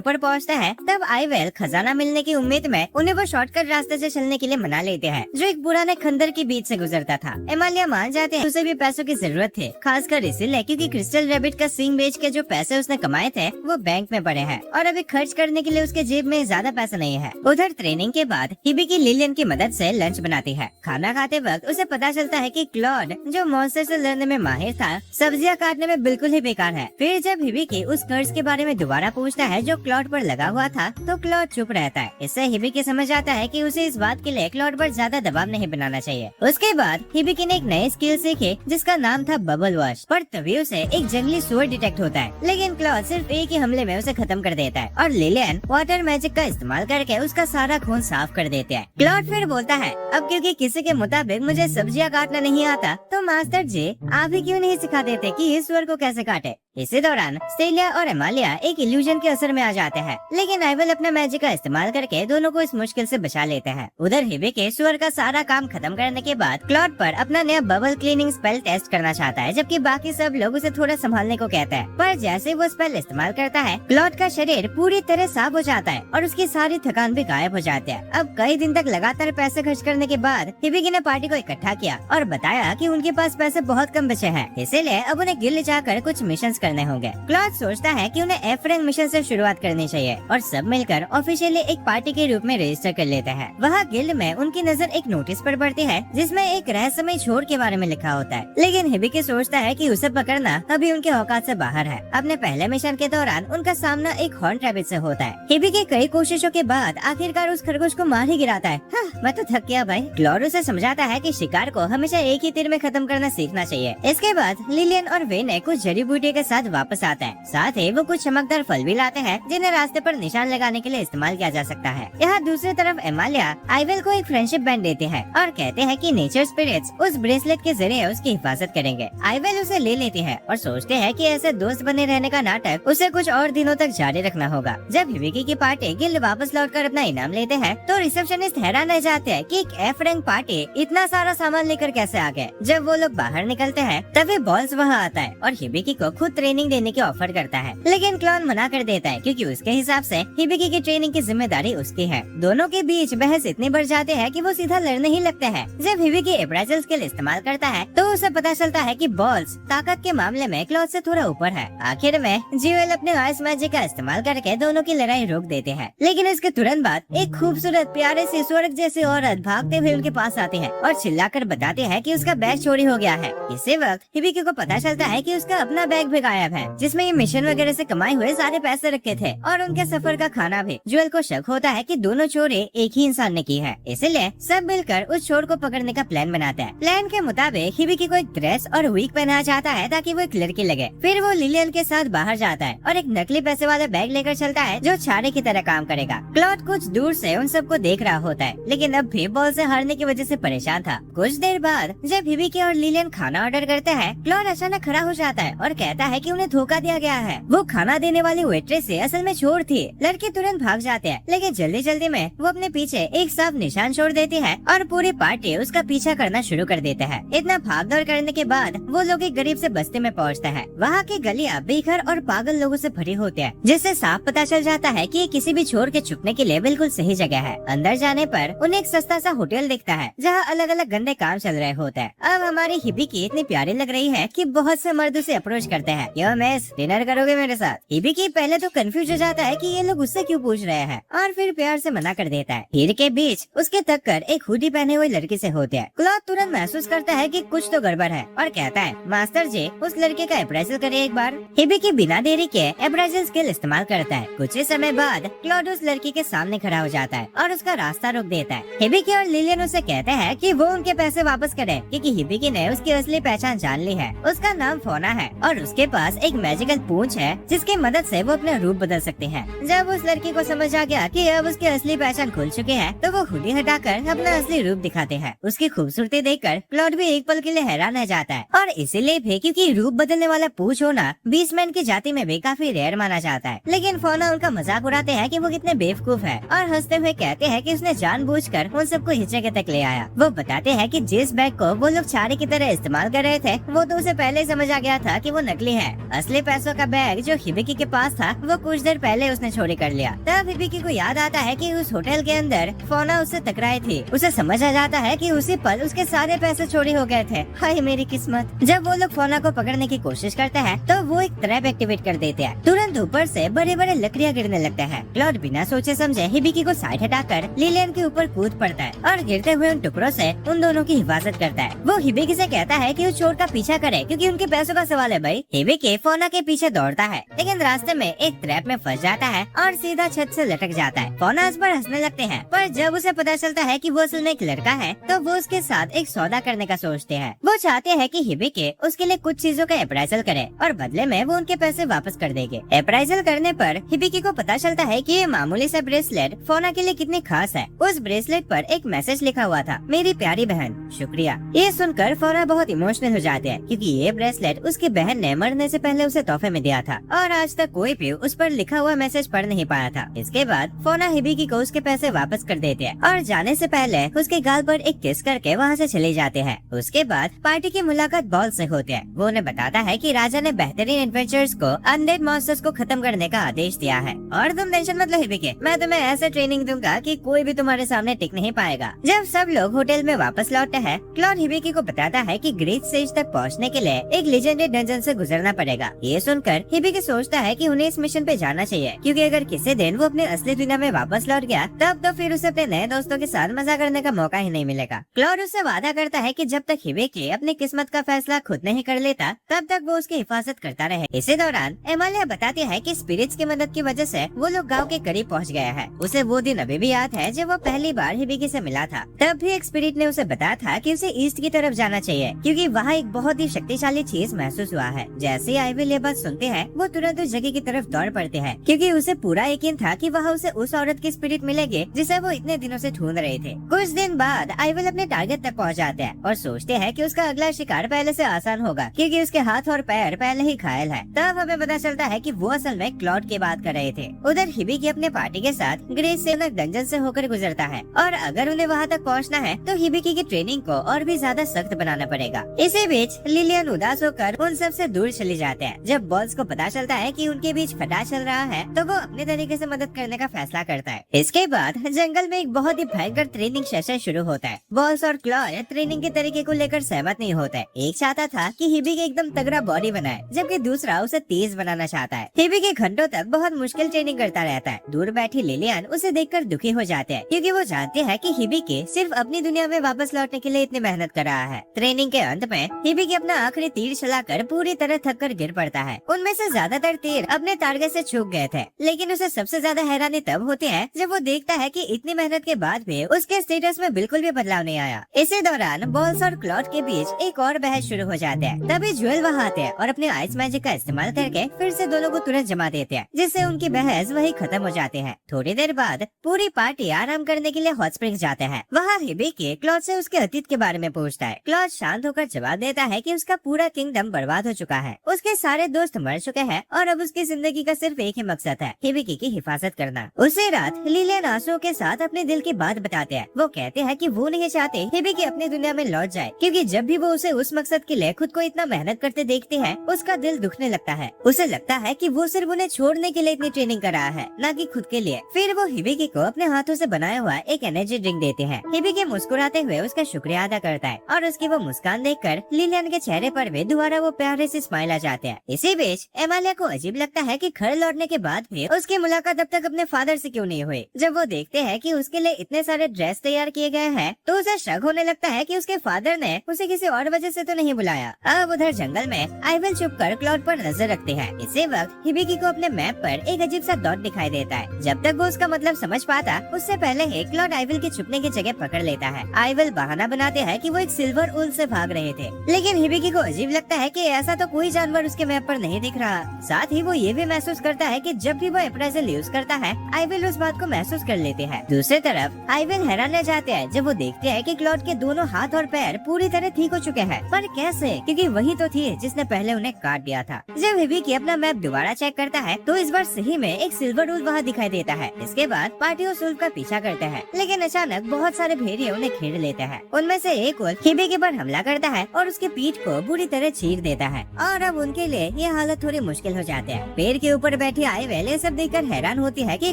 पर पहुंचते हैं, तब आइवेल खजाना मिलने की उम्मीद में उन्हें वो शॉर्टकट रास्ते से चलने के लिए मना लेते हैं, जो एक पुराने खंडर के बीच से गुजरता था। एमालिया मान जाते हैं उसे भी पैसों की जरूरत थी, खासकर इसीलिए क्योंकि क्रिस्टल रैबिट का सींग बेच के जो पैसे उसने कमाए थे वो बैंक में पड़े हैं और अभी खर्च करने के लिए उसके जेब में ज्यादा पैसा नहीं है। उधर ट्रेनिंग के बाद हिबिकी लिलियन की मदद से लंच बनाती है। खाना खाते वक्त उसे पता चलता है कि क्लॉड, जो मॉन्स्टर से लड़ने में माहिर था, सब्जियां काटने में बिल्कुल ही बेकार है। फिर जब हिबिकी उस कर्ज के बारे में दोबारा पूछता है जो क्लॉड पर लगा हुआ था, तो क्लॉड चुप रहता है। इससे हिबिकी समझ आता है कि उसे इस बात के लिए क्लॉड पर ज्यादा दबाव नहीं बनाना चाहिए। उसके बाद हिबिकी ने एक नई स्किल सीखी जिसका नाम था बबल वॉश, पर तभी उसे एक जंगली सुअर डिटेक्ट होता है, लेकिन क्लॉड सिर्फ एक ही हमले में उसे खत्म कर देता है और लिलियन वाटर मैजिक का इस्तेमाल करके उसका सारा खून साफ कर देते हैं। क्लॉड फिर बोलता है, अब क्योंकि किसी के मुताबिक मुझे सब्जियां काटना नहीं आता, तो मास्टर जी आप ही क्यों नहीं सिखा देते कि इस सुअर को कैसे काटे। इसी दौरान स्टेलिया और एमालिया एक इल्यूजन के असर में आ जाते हैं, लेकिन आइवेल अपना मैजिक का इस्तेमाल करके दोनों को इस मुश्किल से बचा लेते हैं। उधर हिबिकी सुअर का सारा काम खत्म करने के बाद क्लॉड पर अपना नया बबल क्लीनिंग स्पेल टेस्ट करना चाहता है, जबकि बाकी सब लोग उसे थोड़ा संभालने को कहते हैं। पर जैसे वो स्पेल इस्तेमाल करता है, क्लॉड का शरीर पूरी तरह साफ हो जाता है और उसकी सारी थकान भी गायब हो जाती है। अब कई दिन तक लगातार पैसे खर्च करने के बाद हिबिकी ने पार्टी को इकट्ठा किया और बताया कि उनके पास पैसे बहुत कम बचे हैं, इसीलिए अब उन्हें गिल्ड जाकर कुछ मिशन करने होंगे। क्लॉड सोचता है कि उन्हें एफ रैंक मिशन से शुरुआत करनी चाहिए और सब मिलकर ऑफिशियली एक पार्टी के रूप में रजिस्टर कर लेते हैं। वहाँ गिल्ड में उनकी नजर एक नोटिस पर पड़ती है जिसमें एक रहस्यमय छोर के बारे में लिखा होता है, लेकिन हिबिकी सोचता है कि उसे पकड़ना अभी उनके औकात से बाहर है। अपने पहले मिशन के दौरान उनका सामना एक हॉर्न रैबिट से होता है। हिबिकी कई कोशिशों के बाद आखिरकार उस खरगोश को मार ही गिराता है। मैं तो थक गया भाई। क्लॉड उसे समझाता है कि शिकार को हमेशा एक ही तीर में खत्म करना सीखना चाहिए। इसके बाद लिलियन और वे ने कुछ जड़ी बूटी के साथ वापस आता है। साथ ही वो कुछ चमकदार फल भी लाते हैं जिन्हें रास्ते पर निशान लगाने के लिए इस्तेमाल किया जा सकता है। यहाँ दूसरी तरफ एमालिया आइवेल को एक फ्रेंडशिप बैंड देते हैं और कहते हैं कि नेचर स्पिरिट्स उस ब्रेसलेट के जरिए उसकी हिफाजत करेंगे। आइवेल उसे ले लेती है और सोचते हैं कि ऐसे दोस्त बने रहने का नाटक उसे कुछ और दिनों तक जारी रखना होगा। जब हिबिकी की पार्टी गिल्ड वापस लौटकर अपना इनाम लेते हैं, तो रिसेप्शनिस्ट हैरान रह जाते हैं कि एक एफ रैंक पार्टी इतना सारा सामान लेकर कैसे आ गए। जब वो लोग बाहर निकलते हैं, तभी बॉल्स वहाँ आता है और हिबिकी को खुद ट्रेनिंग देने की ऑफर करता है, लेकिन क्लॉन मना कर देता है क्योंकि उसके हिसाब से हिबिकी की ट्रेनिंग की जिम्मेदारी उसकी है। दोनों के बीच बहस इतनी बढ़ जाती है कि वो सीधा लड़ने ही लगते हैं। जब हिबिकी एब्राइजल स्किल इस्तेमाल करता है, तो उसे पता चलता है कि बॉल्स ताकत के मामले में क्लॉन से थोड़ा ऊपर है। आखिर में ज्यूएल अपने आइस मैजिक का इस्तेमाल करके दोनों की लड़ाई रोक देते हैं, लेकिन इसके तुरंत बाद एक खूबसूरत प्यारे से स्वर्ग जैसी औरत भागते हुए उनके पास आती है और चिल्लाकर बताती है कि उसका बैग चोरी हो गया है। इसी वक्त हिबिकी को पता चलता है कि उसका अपना बैग भी गायब है, जिसमें ये मिशन वगैरह से कमाए हुए सारे पैसे रखे थे और उनके सफर का खाना भी। ज्यूएल को शक होता है कि दोनों चोरी एक ही इंसान ने की है, इसलिए सब मिलकर उस चोर को पकड़ने का प्लान बनाते हैं। प्लान के मुताबिक हिबिकी को एक ड्रेस और विग पहनाया जाता है ताकि वो एक लड़की लगे। फिर वो लिलियन के साथ बाहर जाता है और एक नकली पैसे वाला बैग लेकर चलता है जो छारे की तरह काम करेगा। क्लॉड कुछ दूर से उन सबको देख रहा होता है, लेकिन अब भी बॉल से हारने की वजह से परेशान था। कुछ देर बाद जब हिबिकी और लिलियन खाना ऑर्डर करते हैं, क्लॉड अचानक खड़ा हो जाता है और कहता है कि उन्हें धोखा दिया गया है। वो खाना देने वाली वेट्रेस से असल में चोर थी। लड़के तुरंत भाग जाते हैं, लेकिन जल्दी जल्दी में वो अपने पीछे एक साफ निशान छोड़ देती है और पूरी पार्टी उसका पीछा करना शुरू कर देते हैं। इतना भागदौड़ करने के बाद वो लोग एक गरीब से बस्ती में पहुंचते हैं। वहाँ की गलियाँ बेघर और पागल लोगों से भरी होती है, जिससे साफ पता चल जाता है कि ये किसी भी चोर के छुपने के लिए बिल्कुल सही जगह है। अंदर जाने पर उन्हें एक सस्ता सा होटल दिखता है जहाँ अलग अलग गंदे काम चल रहे होते हैं। अब हमारी हिबिकी इतनी प्यारी लग रही है कि बहुत से मर्द उसे अप्रोच करते हैं, क्यों मिस, डिनर करोगे मेरे साथ? हिबिकी पहले तो कंफ्यूज हो जाता है कि ये लोग उससे क्यों पूछ रहे हैं और फिर प्यार से मना कर देता है। भीड़ के बीच उसके टक्कर एक हुडी पहने हुए लड़की से होते हैं। क्लॉड तुरंत महसूस करता है कि कुछ तो गड़बड़ है और कहता है, मास्टर जी उस लड़के का अप्रेजल करिए एक बार। हिबिकी बिना देरी के अप्रेजल स्किल इस्तेमाल करता है। कुछ ही समय बाद क्लॉड उस लड़की के सामने खड़ा हो जाता है और उसका रास्ता रोक देता है। हिबिकी और लिलियन उसे कहते हैं कि वो उनके पैसे वापस करे, क्योंकि हिबिकी ने उसकी असली पहचान जान ली है। उसका नाम फोना है और उसके पास एक मैजिकल पूंछ है जिसकी मदद से वो अपना रूप बदल सकते हैं। जब उस लड़की को समझ आ गया कि अब उसकी असली पहचान खुल चुके हैं, तो वो हुडी हटाकर अपना असली रूप दिखाते हैं। उसकी खूबसूरती देखकर क्लॉड भी एक पल के लिए हैरान रह जाता है, और इसीलिए भी क्योंकि रूप बदलने वाला पूंछ होना बीस्टमैन की जाति में भी काफी रेयर माना जाता है। लेकिन फोना उनका मजाक उड़ाते हैं कि वो कितने बेवकूफ है और हंसते हुए कहते हैं कि उसने जानबूझकर उन सबको इस जगह तक ले आया। वो बताते हैं कि जिस बैग को वो लोग चारे की तरह इस्तेमाल कर रहे थे, वो तो उसे पहले ही समझ आ गया था कि वो नकली है। असली पैसों का बैग जो हिबिकी के पास था, वो कुछ देर पहले उसने चोरी कर लिया। तब हिबिकी को याद आता है कि उस होटल के अंदर फोना उससे टकराई थी। उसे समझ आ जाता है कि उसी पल उसके सारे पैसे चोरी हो गए थे। हाय मेरी किस्मत। जब वो लोग फोना को पकड़ने की कोशिश करते हैं, तो वो एक ट्रैप एक्टिवेट कर देते हैं। तुरंत ऊपर से बड़े बड़े लकड़ियाँ गिरने लगते हैं। क्लॉड बिना सोचे समझे हिबिकी को साइड हटाकर लिलियन के ऊपर कूद पड़ता है और गिरते हुए उन टुकड़ों से उन दोनों की हिफाजत करता है। वो हिबिकी से कहता है कि उस चोर का पीछा करे, क्योंकि उनके पैसों का सवाल है भाई। हिबिकी फोना के पीछे दौड़ता है, लेकिन रास्ते में एक ट्रैप में फंस जाता है और सीधा छत से लटक जाता है। फोना इस पर हंसने लगते हैं, पर जब उसे पता चलता है कि वो असल में एक लड़का है, तो वो उसके साथ एक सौदा करने का सोचते हैं। वो चाहते हैं कि हिबिकी उसके लिए कुछ चीजों का अप्राइजल करे और बदले में वो उनके पैसे वापस कर देंगे। अप्राइजल करने पर हिबिकी को पता चलता है कि ये मामूली सा ब्रेसलेट फोना के लिए कितनी खास है। उस ब्रेसलेट पर एक मैसेज लिखा हुआ था, मेरी प्यारी बहन शुक्रिया। ये सुनकर फोना बहुत इमोशनल हो जाते हैं, क्योंकि ये ब्रेसलेट उसकी बहन ने मरने से पहले उसे तोहफे में दिया था और आज तक कोई भी उस पर लिखा हुआ मैसेज पढ़ नहीं पाया था। इसके बाद फोना हिबिकी को उसके पैसे वापस कर देते हैं और जाने से पहले उसके गाल पर एक किस करके वहाँ से चले जाते हैं। उसके बाद पार्टी की मुलाकात बॉल से होते हैं। वो उन्हें बताता है कि राजा ने बेहतरीन एडवेंचर्स को अनडेड मॉन्स्टर्स को खत्म करने का आदेश दिया है और तुम टेंशन मत लो हिबिकी, मैं तुम्हें ऐसे ट्रेनिंग दूंगा कि कोई भी तुम्हारे सामने टिक नहीं पाएगा। जब सब लोग होटल में वापस लौटते हैं, क्लॉड हिबिकी को बताता है कि ग्रेट स्टेज तक पहुंचने के लिए एक लेजेंडरी डंजन से गुजरना पड़ेगा। ये सुनकर हिबिकी सोचता है कि उन्हें इस मिशन पे जाना चाहिए, क्योंकि अगर किसी दिन वो अपने असली दुनिया में वापस लौट गया, तब तो फिर उसे अपने नए दोस्तों के साथ मजा करने का मौका ही नहीं मिलेगा। क्लॉड उससे वादा करता है कि जब तक हिबिकी अपनी किस्मत का फैसला खुद नहीं कर लेता, तब तक वो उसकी हिफाजत करता रहे। इसी दौरान एमालिया बताती है कि स्पिरिट्स की मदद की वजह से वो लोग गांव के करीब पहुंच गया है। उसे वो दिन अभी भी याद है जब वो पहली बार हिबिकी से मिला था। तब भी एक स्पिरिट ने उसे बताया था कि उसे ईस्ट की तरफ जाना चाहिए, क्योंकि वहाँ एक बहुत ही शक्तिशाली चीज महसूस हुआ है। जैसे ही आइविल ये बात सुनते हैं, वो तुरंत उस जगह की तरफ दौड़ पड़ते हैं, क्योंकि उसे पूरा यकीन था कि वहाँ उसे उस औरत की स्पिरिट मिलेगी जिसे वो इतने दिनों से ढूंढ रहे थे। कुछ दिन बाद आइविल अपने टारगेट तक पहुँच जाते हैं और सोचते हैं कि उसका अगला शिकार पहले से आसान होगा, क्योंकि उसके हाथ और पैर पहले ही घायल है। तब हमें पता चलता है कि वो असल में क्लॉड की बात कर रहे थे। उधर हिबिकी अपने पार्टी के साथ ग्रेट सेनर डंजन से होकर गुजरता है, और अगर उन्हें वहाँ तक पहुँचना है तो हिबिकी की ट्रेनिंग को और भी ज्यादा सख्त बनाना पड़ेगा। इसी बीच लिलियन उदास होकर उन सब से दूर चली जाते हैं। जब बॉल्स को पता चलता है कि उनके बीच खटारा चल रहा है, तो वो अपने तरीके से मदद करने का फैसला करता है। इसके बाद जंगल में एक बहुत ही भयंकर ट्रेनिंग सेशन शुरू होता है। बॉल्स और क्लॉड ट्रेनिंग के तरीके को लेकर सहमत नहीं होते। एक चाहता था कि हिबिकी एकदम तगड़ा बॉडी बनाए, जबकि दूसरा उसे तेज बनाना चाहता है। हिबिकी घंटों तक बहुत मुश्किल ट्रेनिंग करता रहता है। दूर बैठी लिलियन उसे देखकर दुखी हो जाते हैं, क्योंकि वो जानते हैं कि हिबिकी सिर्फ अपनी दुनिया में वापस लौटने के लिए इतनी मेहनत कर रहा है। ट्रेनिंग के अंत में हिबिकी अपना आखिरी तीर चलाकर पूरी तरह थक कर गिर पड़ता है। उनमें से ज्यादातर तीर अपने टारगेट से चूक गए थे, लेकिन उसे सबसे ज्यादा हैरानी तब होती है जब वो देखता है कि इतनी मेहनत के बाद भी उसके स्टेटस में बिल्कुल भी बदलाव नहीं आया। इसी दौरान बॉल्स और क्लॉड के बीच एक और बहस शुरू हो जाते हैं। तभी ज्वेल वहाँ आते हैं और अपने आइस मैजिक का इस्तेमाल करके फिर से दोनों को तुरंत जमा देते हैं, जिससे उनकी बहस वही खत्म हो जाते हैं। थोड़ी देर बाद पूरी पार्टी आराम करने के लिए हॉट स्प्रिंग्स जाते हैं। वहाँ हिबिकी क्लॉड से उसके अतीत के बारे में पूछता है। क्लॉड शांत होकर जवाब देता है कि उसका पूरा किंगडम बर्बाद हो चुका है, उसके सारे दोस्त मर चुके हैं और अब उसकी जिंदगी का सिर्फ एक ही मकसद है, हिबिकी की हिफाजत करना। उसी रात लिलियन आंसुओं के साथ अपने दिल की बात बताते हैं। वो कहते हैं कि वो नहीं चाहते हिबिकी अपनी दुनिया में लौट जाए, क्योंकि जब भी वो उसे उस मकसद के लिए खुद को इतना मेहनत करते देखते हैं, उसका दिल दुखने लगता है। उसे लगता है कि वो सिर्फ उन्हें छोड़ने के लिए इतनी ट्रेनिंग कर रहा है, न कि खुद के लिए। फिर वो हिबिकी को अपने हाथों से बनाया हुआ एक एनर्जी ड्रिंक देते हैं। हिबिकी मुस्कुराते हुए उसका शुक्रिया अदा करता है और उसकी वो मुस्कान देखकर लिलियन के चेहरे पर भी दोबारा वो प्यारे से स्माइल चला जाता है। इसी बीच एमालिया को अजीब लगता है कि घर लौटने के बाद भी उसकी मुलाकात अब तक अपने फादर से क्यों नहीं हुई। जब वो देखते हैं कि उसके लिए इतने सारे ड्रेस तैयार किए गए हैं तो उसे शक होने लगता है कि उसके फादर ने उसे किसी और वजह से तो नहीं बुलाया। अब उधर जंगल में आइवल छुपकर क्लॉड पर नजर रखते हैं। इसी वक्त हिबिकी को अपने मैप पर एक अजीब सा डॉट दिखाई देता है। जब तक वो उसका मतलब समझ पाता उससे पहले ही क्लॉड आइवल के छुपने की जगह पकड़ लेता है। आइवल बहाना बनाते हैं कि वो एक सिल्वर ऊल से भाग रहे थे, लेकिन हिबिकी को अजीब लगता है कि ऐसा तो कोई जानवर उसके मैप पर नहीं दिख रहा। साथ ही वो ये भी महसूस करता है कि जब भी वो अप्रेजल यूज करता है आइवल उस बात को महसूस कर लेते हैं। दूसरी तरफ आइवल हैरान रह जाते हैं जब वो देखते हैं कि क्लॉड के दोनों हाथ और पैर पूरी तरह ठीक हो चुके हैं। पर कैसे? क्योंकि वही तो थी जिसने पहले उन्हें काट दिया था। जब हिबिकी अपना मैप दोबारा चेक करता है तो इस बार सही में एक सिल्वर ऊल वहाँ दिखाई देता है। इसके बाद पार्टी उस ऊल का पीछा करते हैं, लेकिन अचानक बहुत सारे भेड़िए उन्हें घेर लेते हैं। उनमें से एक ऊल हिबिकी पर हमला करता है और उसके पीठ को बुरी तरह चीर देता है और अब उनके लिए ये हालत थोड़ी मुश्किल हो जाती है। पेड़ के ऊपर बैठी आइवल ये सब देखकर हैरान होती है कि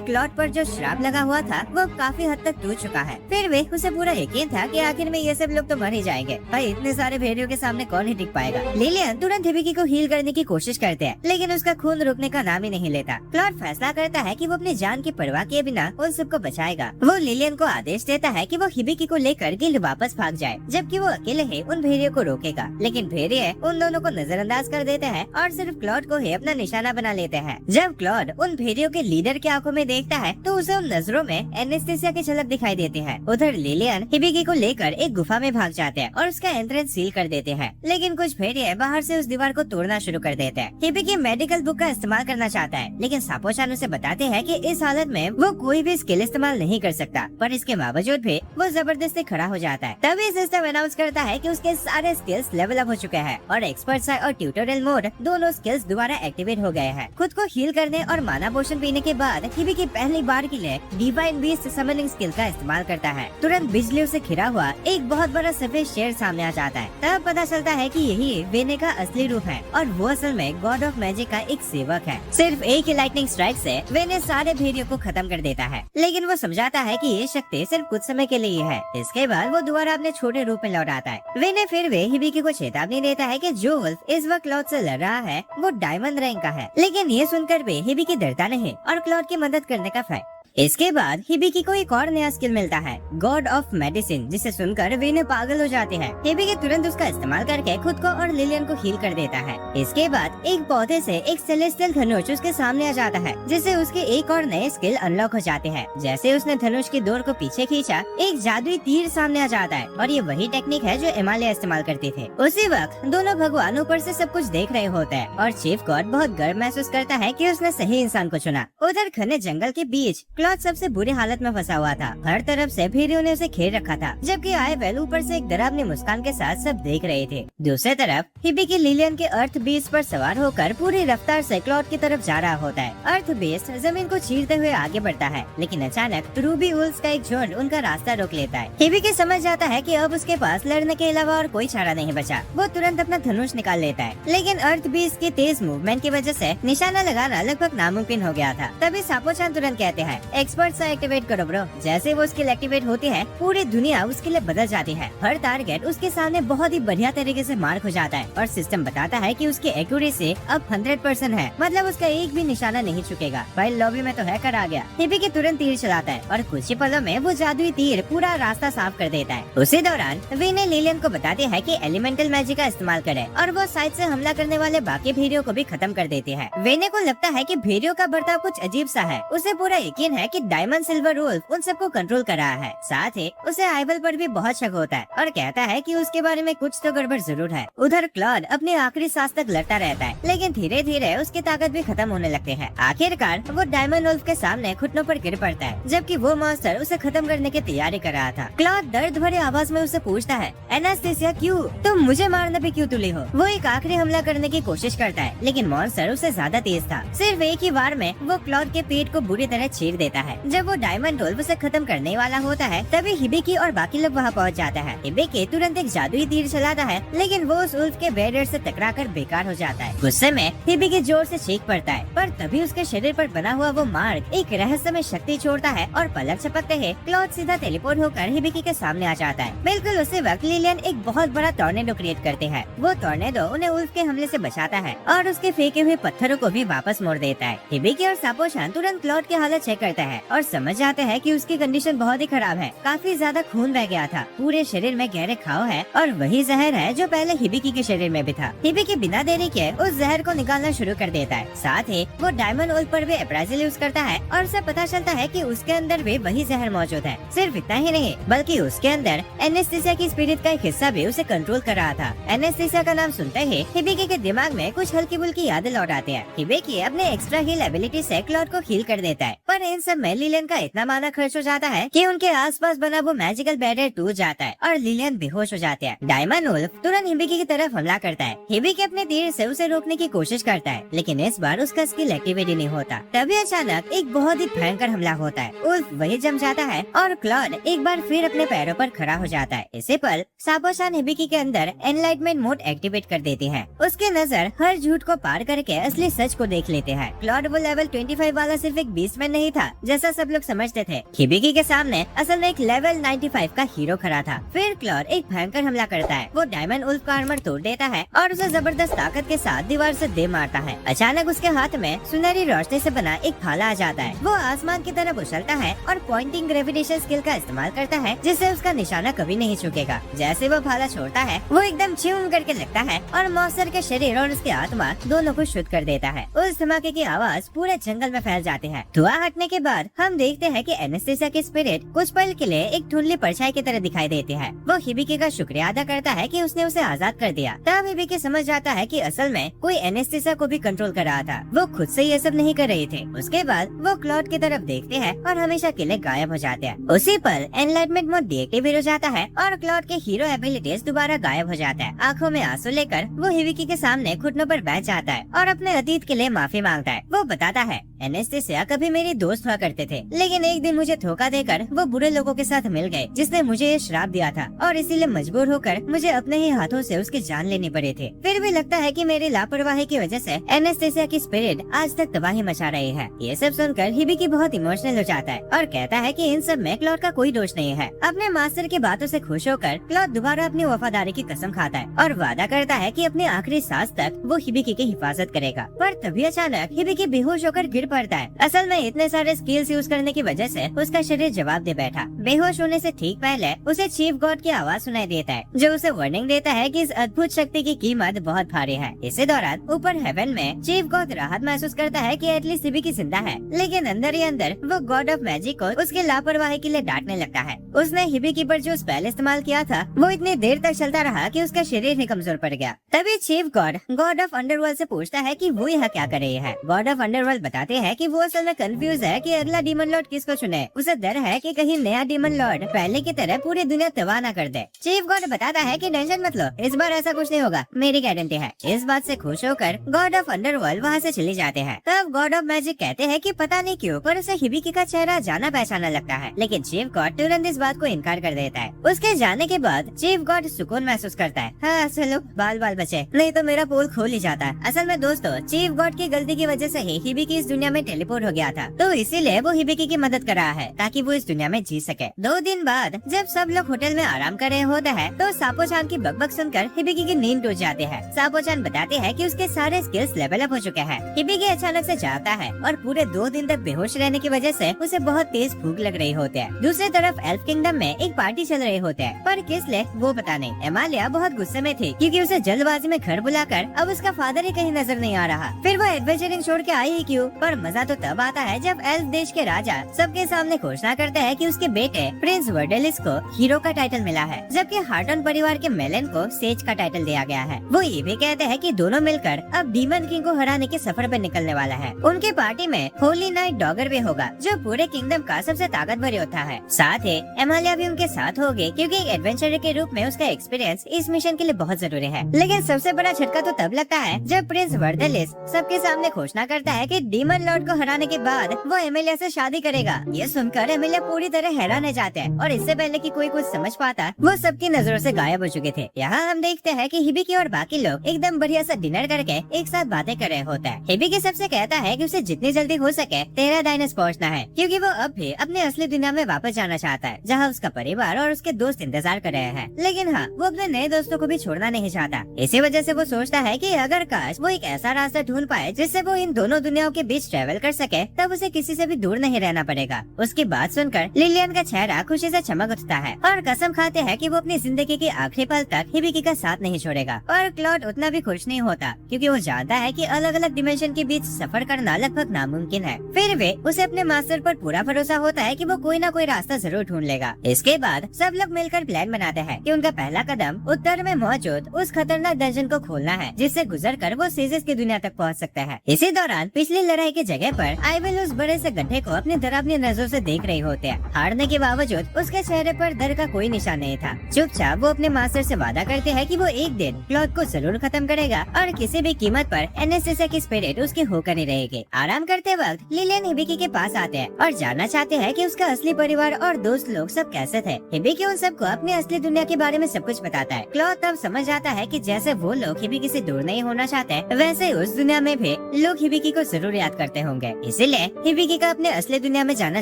क्लॉड पर जो श्राप लगा हुआ था वो काफी हद तक टूट चुका है। फिर भी उसे पूरा यकीन था कि आखिर में ये सब लोग तो मर ही जाएंगे। भाई इतने सारे भेड़ियों के सामने कौन ही टिक पाएगा। लिलियन तुरंत हिबिकी को हील करने की कोशिश करते हैं, लेकिन उसका खून रुकने का नाम ही नहीं लेता। क्लॉड फैसला करता है कि वो अपनी जान की परवाह किए बिना उन सबको बचाएगा। वो लिलियन को आदेश देता है कि वो हिबिकी को लेकर गिल्ड वापस भाग जाए, जबकि वो अकेले ही उन भेड़ियों को रोकेगा। लेकिन भेड़िए उन दोनों को नजरअंदाज कर देते हैं और सिर्फ क्लॉड को ही अपना निशाना बना लेते हैं। जब क्लॉड उन भेड़ियों के लीडर की आंखों में देखता है तो उसे उन नजरों में एनेस्थीसिया की झलक दिखाई देती है। उधर लिलियन हिबिकी को लेकर एक गुफा में भाग जाते हैं और उसका एंट्रेंस सील कर देते हैं, लेकिन कुछ भेड़िए बाहर से उस दीवार को तोड़ना शुरू कर देते हैं। हिबिकी मेडिकल बुक का इस्तेमाल करना चाहता है, लेकिन सापोचान उसे बताते हैं कि इस हालत में वो कोई भी स्किल इस्तेमाल नहीं कर सकता, पर इसके बावजूद भी वो जबरदस्ती खड़ा हो जाता है। तभी सिस्टम अनाउंस करता है कि उसके सारे स्किल्स लेवल अप हो चुके हैं और एक्सपर्ट साइड और ट्यूटोरियल मोड दोनों स्किल्स दोबारा एक्टिवेट हो गए हैं। खुद को हील करने और माना पोषण पीने के बाद हिबिकी पहली बार के लिए डिवाइन बीस्ट समनिंग स्किल का इस्तेमाल करता है। तुरंत बिजलियों से घिरा हुआ एक बहुत बड़ा सफेद शेर सामने आ जाता है। तब पता चलता है कि यही वेने का असली रूप है और वो असल में गॉड ऑफ मैजिक का एक सेवक है। सिर्फ एक ही लाइटनिंग स्ट्राइक से वेने सारे भेड़ियों को खत्म कर देता है, लेकिन वो समझाता है कि ये शक्ति सिर्फ कुछ समय के लिए है। इसके बाद वो दोबारा अपने छोटे रूप में लौट आता है। वेने फिर भी हिबिकी को चेतावनी देता है कि जो वुल्फ इस वक्त क्लॉड से लड़ रहा है वो डायमंड रैंक का है, लेकिन ये सुनकर भी हिबिकी डरता नहीं और क्लॉड की मदद करने का फैसला। इसके बाद हिबिकी को एक और नया स्किल मिलता है, गॉड ऑफ मेडिसिन, जिसे सुनकर वेने पागल हो जाते हैं। हिबिकी तुरंत उसका इस्तेमाल करके खुद को और लिलियन को हील कर देता है। इसके बाद एक पौधे से एक सेलेस्टियल धनुष उसके सामने आ जाता है, जिससे उसके एक और नए स्किल अनलॉक हो जाते हैं। जैसे उसने धनुष की डोर को पीछे खींचा, एक जादुई तीर सामने आ जाता है और ये वही टेक्निक है जो एमालिया इस्तेमाल करती थे। उसी वक्त दोनों भगवान ऊपर से सब कुछ देख रहे होते हैं और चीफ गॉड बहुत गर्व महसूस करता है कि उसने सही इंसान को चुना। उधर घने जंगल के बीच क्लॉड सबसे बुरी हालत में फंसा हुआ था। हर तरफ से भेड़ियों ने उसे घेर रखा था, जबकि आइवल ऊपर से एक डरावनी मुस्कान के साथ सब देख रहे थे। दूसरी तरफ हिबिकी लिलियन के अर्थ बीस्ट पर सवार होकर पूरी रफ्तार से क्लॉड की तरफ जा रहा होता है। अर्थ बीस्ट जमीन को चीरते हुए आगे बढ़ता है, लेकिन अचानक रूबी वुल्व्स का एक झुंड उनका रास्ता रोक लेता है। हिबिकी समझ जाता है कि अब उसके पास लड़ने के अलावा और कोई चारा नहीं बचा। वो तुरंत अपना धनुष निकाल लेता है, लेकिन अर्थ बीस्ट की तेज मूवमेंट की वजह से निशाना लगाना लगभग नामुमकिन हो गया था। तभी सापोचान तुरंत कहते हैं, एक्सपर्ट एक्टिवेट करो ब्रो। जैसे वो स्किल एक्टिवेट होती है, पूरी दुनिया उसके लिए बदल जाती है। हर टारगेट उसके सामने बहुत ही बढ़िया तरीके से मार्क हो जाता है और सिस्टम बताता है कि उसकी एक्यूरेसी अब 100% है, मतलब उसका एक भी निशाना नहीं चुकेगा। भाई लॉबी में तो हैकर आ गया। हिबिकी तुरंत तीर चलाता है और कुछ ही पलों में वो जादुई तीर पूरा रास्ता साफ कर देता है। उसी दौरान वेने लिलियन को बताते हैं कि एलिमेंटल मैजिक का इस्तेमाल करे और वो साइड से हमला करने वाले बाकी भेड़ियों को भी खत्म कर देती है। वेने को लगता है कि भेड़ियों का बर्ताव कुछ अजीब सा है। उसे पूरा यकीन है कि डायमंड सिल्वर वुल्फ उन सबको कंट्रोल कर रहा है। साथ ही उसे आइवल पर भी बहुत शक होता है और कहता है कि उसके बारे में कुछ तो गड़बड़ जरूर है। उधर क्लॉड अपने आखिरी सांस तक लड़ता रहता है, लेकिन धीरे धीरे उसकी ताकत भी खत्म होने लगती है। आखिरकार वो डायमंड वुल्फ के सामने घुटनों पर गिर पड़ता है, जबकि वो मॉन्स्टर उसे खत्म करने की तैयारी कर रहा था। क्लॉड दर्द भरे आवाज में उसे पूछता है, एनास्थेसिया क्यों तुम मुझे मारने पे क्यों तुली हो? वो एक आखिरी हमला करने की कोशिश करता है, लेकिन मॉन्स्टर उससे ज्यादा तेज था। सिर्फ एक ही बार में वो क्लॉड के पेट को बुरी तरह चीर देता देता है। जब वो डायमंड वुल्फ उसे खत्म करने वाला होता है तभी हिबिकी और बाकी लोग वहाँ पहुँच जाता है। हिबिकी तुरंत एक जादुई तीर चलाता है लेकिन वो उस वुल्फ के बेडर से टकराकर बेकार हो जाता है। गुस्से में हिबिकी जोर से चीख पड़ता है पर तभी उसके शरीर पर बना हुआ वो मार्क एक रहस्यमय शक्ति छोड़ता है और पलक झपकते ही क्लॉड सीधा टेलीपोर्ट होकर हिबिकी के सामने आ जाता है। बिल्कुल उसी वक्त लिलियन एक बहुत बड़ा टॉर्नेडो क्रिएट करते हैं। वो टॉर्नेडो उन्हें वुल्फ के हमले से बचाता है और उसके फेंके हुए पत्थरों को भी वापस मोड़ देता है। हिबिकी और सापोशान तुरंत क्लॉड की हालत चेक करता है और समझ जाते हैं कि उसकी कंडीशन बहुत ही खराब है। काफी ज्यादा खून बह गया था, पूरे शरीर में गहरे घाव है और वही जहर है जो पहले हिबिकी के शरीर में भी था। हिबिकी बिना देरी के उस जहर को निकालना शुरू कर देता है। साथ ही वो डायमंड वुल्फ पर भी अप्राइजल यूज करता है और उसे पता चलता है कि उसके अंदर भी वही जहर मौजूद है। सिर्फ इतना ही नहीं बल्कि उसके अंदर एनेस्थीसिया की स्पिरिट का एक हिस्सा भी उसे कंट्रोल कर रहा था। एनेस्थीसिया का नाम सुनते ही हिबिकी के दिमाग में कुछ हल्की फुल्की यादें लौट आती है। हिबिकी अपने एक्स्ट्रा हील एबिलिटी से क्लॉड को हील कर देता है पर इन सब में लिलियन का इतना माना खर्च हो जाता है कि उनके आसपास बना वो मैजिकल बैरियर टूट जाता है और लिलियन बेहोश हो जाते हैं। डायमंड वुल्फ तुरंत हिबिकी की तरफ हमला करता है। हिबिकी अपने तीर से उसे रोकने की कोशिश करता है लेकिन इस बार उसका स्किल एक्टिवेट नहीं होता। तभी अचानक एक बहुत ही भयंकर हमला होता है। वुल्फ वही जम जाता है और क्लॉड एक बार फिर अपने पैरों पर खड़ा हो जाता है। इसी पर सापोशान हिबिकी के अंदर एनलाइटमेंट मोड एक्टिवेट कर देती है। उसकी नजर हर झूठ को पार करके असली सच को देख लेते हैं। क्लॉड वो लेवल 25 वाला सिर्फ एक बीस्टमैन नहीं था जैसा सब लोग समझते थे। हिबिकी के सामने असल में एक लेवल 95 का हीरो खड़ा था। फिर क्लॉड एक भयंकर हमला करता है। वो डायमंड वुल्फ का आर्मर तोड़ देता है और उसे जबरदस्त ताकत के साथ दीवार से दे मारता है। अचानक उसके हाथ में सुनहरी रोशनी से बना एक भाला आ जाता है। वो आसमान की तरफ उछलता है और पॉइंटिंग ग्रेविटेशन स्किल का इस्तेमाल करता है जिससे उसका निशाना कभी नहीं चुकेगा। जैसे वो भाला छोड़ता है वो एकदम चिम करके लगता है और मॉन्स्टर के शरीर और उसकी आत्मा दोनों को शुद्ध कर देता है। उस धमाके की आवाज पूरे जंगल में फैल जाती है। धुआं हटने के बाद हम देखते हैं कि एनेस्थीसिया की स्पिरिट कुछ पल के लिए एक धुंधली परछाई की तरह दिखाई देती है। वो हिबिकी का शुक्रिया अदा करता है कि उसने उसे आजाद कर दिया। तब हिबिकी समझ जाता है कि असल में कोई एनेस्थीसिया को भी कंट्रोल कर रहा था। वो खुद से ये सब नहीं कर रहे थे। उसके बाद वो क्लॉड की तरफ देखते हैं और हमेशा के लिए गायब हो जाते हैं। उसी पर एनलाइटमेंट मोड डीएक्टिवेट हो जाता है और क्लॉड के हीरो एबिलिटीज दोबारा गायब हो जाता है। आंखों में आंसू लेकर वो हिबिकी के सामने घुटनों पर बैठ जाता है और अपने अतीत के लिए माफी मांगता है। वो बताता है एनेस्थीसिया कभी मेरी दोस्त हुआ करते थे लेकिन एक दिन मुझे धोखा देकर वो बुरे लोगों के साथ मिल गए जिसने मुझे ये श्राप दिया था और इसीलिए मजबूर होकर मुझे अपने ही हाथों से उसकी जान लेनी पड़े थे। फिर भी लगता है कि मेरी लापरवाही की वजह से एनेस्थीसिया की स्पिरिट आज तक तबाही मचा रही है। ये सब सुनकर हिबिकी बहुत इमोशनल हो जाता है और कहता है कि इन सब में क्लॉड का कोई दोष नहीं है। अपने मास्टर की बातों से खुश होकर क्लॉड दोबारा अपनी वफादारी की कसम खाता है और वादा करता है कि अपनी आखिरी सांस तक वो हिबिकी की हिफाजत करेगा। पर तभी अचानक हिबिकी बेहोश होकर गिर पड़ता है। असल में इतने सारे स्किल्स यूज करने की वजह से उसका शरीर जवाब दे बैठा। बेहोश होने से ठीक पहले उसे चीफ गॉड की आवाज सुनाई देता है जो उसे वार्निंग देता है कि इस अद्भुत शक्ति की कीमत बहुत भारी है। इसी दौरान ऊपर हेवन में चीफ गॉड राहत महसूस करता है कि एटलीस्ट हिबिकी जिंदा है, लेकिन अंदर ही अंदर वो गॉड ऑफ मैजिक को उसकी लापरवाही के लिए डांटने लगता है। उसने हिबिकी पर जो स्पेल इस्तेमाल किया था वो इतनी देर तक चलता रहा कि उसका शरीर ही कमजोर पड़ गया। तभी chief God God of underworld से पूछता है कि वो यहाँ क्या कर रही है। गॉड ऑफ अंडरवर्ल्ड बताते हैं कि वो असल में कंफ्यूज है कि अगला डीमन लॉर्ड किसको चुने। उसे डर है कि कहीं नया डीमन लॉर्ड पहले की तरह पूरी दुनिया तबाह न कर दे। चीफ गॉड बताता है कि टेंशन मत लो, इस बार ऐसा कुछ नहीं होगा, मेरी गारंटी है। इस बात से खुश होकर गॉड ऑफ अंडरवर्ल्ड वहाँ से चले जाते हैं। तब गॉड ऑफ मैजिक कहते हैं कि पता नहीं क्यों पर उसे हिबिकी का चेहरा जाना पहचाना लगता है, लेकिन चीफ गॉड तुरंत इस बात को इनकार कर देता है। उसके जाने के बाद चीफ गॉड सुकून महसूस करता है। हाँ चलो बाल बाल बचे, नहीं तो मेरा पोल खोल ही जाता है। असल में दोस्तों चीफ गॉड की गलती की वजह से ही हिबिकी इस दुनिया में टेलीपोर्ट हो गया था, तो इसीलिए वो हिबिकी की मदद कर रहा है ताकि वो इस दुनिया में जी सके। 2 दिन बाद जब सब लोग होटल में आराम कर रहे होते हैं तो सापोचान की बकबक सुनकर हिबिकी की नींद टूट जाती है। सापोचान बताते हैं कि उसके सारे स्किल्स लेवल अप हो चुके हैं। हिबिकी अचानक से जागता है और पूरे 2 दिन तक बेहोश रहने की वजह से उसे बहुत तेज भूख लग रही होती है। दूसरी तरफ एल्फ किंगडम में एक पार्टी चल रही होते हैं, पर किस लिए वो पता नहीं। एमालिया बहुत गुस्से में थी क्योंकि उसे जल्दबाजी में घर बुलाकर अब उसका फादर ही कहीं नजर नहीं आ रहा। फिर वो एडवेंचरिंग छोड़ के आई ही क्यों। पर मजा तो तब आता है जब एल्फ देश के राजा सबके सामने घोषणा करते हैं कि उसके बेटे प्रिंस वर्डेलिस को हीरो का टाइटल मिला है, जबकि हार्टन परिवार के मेलन को सेज का टाइटल दिया गया है। वो ये भी कहते हैं कि दोनों मिलकर अब डीमन किंग को हराने के सफर पर निकलने वाला है। उनके पार्टी में होली नाइट डॉगर भी होगा जो पूरे किंगडम का सबसे ताकतवर योद्धा है। साथ ही एमालिया भी उनके साथ होगी क्योंकि एक एडवेंचरर के रूप में उसका एक्सपीरियंस इस मिशन के लिए बहुत जरूरी है। लेकिन सबसे बड़ा झटका तो तब लगता है जब प्रिंस वर्डेलिस सबके सामने घोषणा करता है कि डीमन लॉर्ड को हराने के बाद वो एमिलिया से शादी करेगा। ये सुनकर एमिलिया पूरी तरह हैरान रह जाते हैं और इससे पहले कि कोई कुछ समझ पाता वो सबकी नजरों से गायब हो चुके थे। यहाँ हम देखते हैं कि हिबिकी और बाकी लोग एकदम बढ़िया सा डिनर करके एक साथ बातें कर रहे होते हैं। हिबिकी सबसे कहता है कि उसे जितनी जल्दी हो सके टेराडाइनस पहुंचना है, क्योंकि वो अब भी अपने असली दुनिया में वापस जाना चाहता है, जहाँ उसका परिवार और उसके दोस्त इंतजार कर रहे हैं। लेकिन हाँ, वो अपने नए दोस्तों को भी छोड़ना नहीं चाहता। इसी वजह से वो सोचता है कि अगर काश वो एक ऐसा रास्ता ढूंढ पाए जिससे वो इन दोनों दुनियाओं के बीच ट्रेवल कर सके, तब उसे किसी से भी दूर नहीं रहना पड़ेगा। उसकी बात सुनकर लिलियन का चेहरा खुशी से चमक उठता है और कसम खाते हैं कि वो अपनी जिंदगी के आखिरी पल तक हिबिकी का साथ नहीं छोड़ेगा। और क्लॉड उतना भी खुश नहीं होता, क्योंकि वो जानता है कि अलग अलग डिमेंशन के बीच सफर करना लगभग नामुमकिन है। फिर भी उसे अपने मास्टर पर पूरा भरोसा होता है कि वो कोई ना कोई रास्ता जरूर ढूंढ लेगा। इसके बाद सब लोग मिलकर प्लान बनाते हैं कि उनका पहला कदम उत्तर में मौजूद उस खतरनाक डंजन को खोलना है, जिससे गुजरकर वो सीजेस की दुनिया तक पहुंच सकता है। इसी दौरान पिछली लड़ाई की जगह पर आइवेल उस बड़े से गड्ढे को अपनी डरावनी नजरों से देख रही होते हैं। हारने के बावजूद उसके चेहरे पर डर का कोई निशान नहीं था। चुपचाप वो अपने मास्टर से वादा करते हैं कि वो एक दिन क्लॉड को जरूर खत्म करेगा और किसी भी कीमत पर एनएसएस की स्पिरिट उसकी होकर नहीं रहेगी। आराम करते वक्त लिलियन हिबिकी के पास आते हैं और जानना चाहते हैं कि उसका असली परिवार और दोस्त लोग सब कैसे थे। हिबिकी उन सबको अपनी असली दुनिया के बारे में सब कुछ बताता है। क्लॉड तब समझ आता है कि जैसे वो लोग हिबिकी से दूर नहीं होना चाहते, वैसे उस दुनिया में भी लोग हिबिकी को जरूर याद करते होंगे। इसीलिए हिबिकी का अपने असली दुनिया में जाना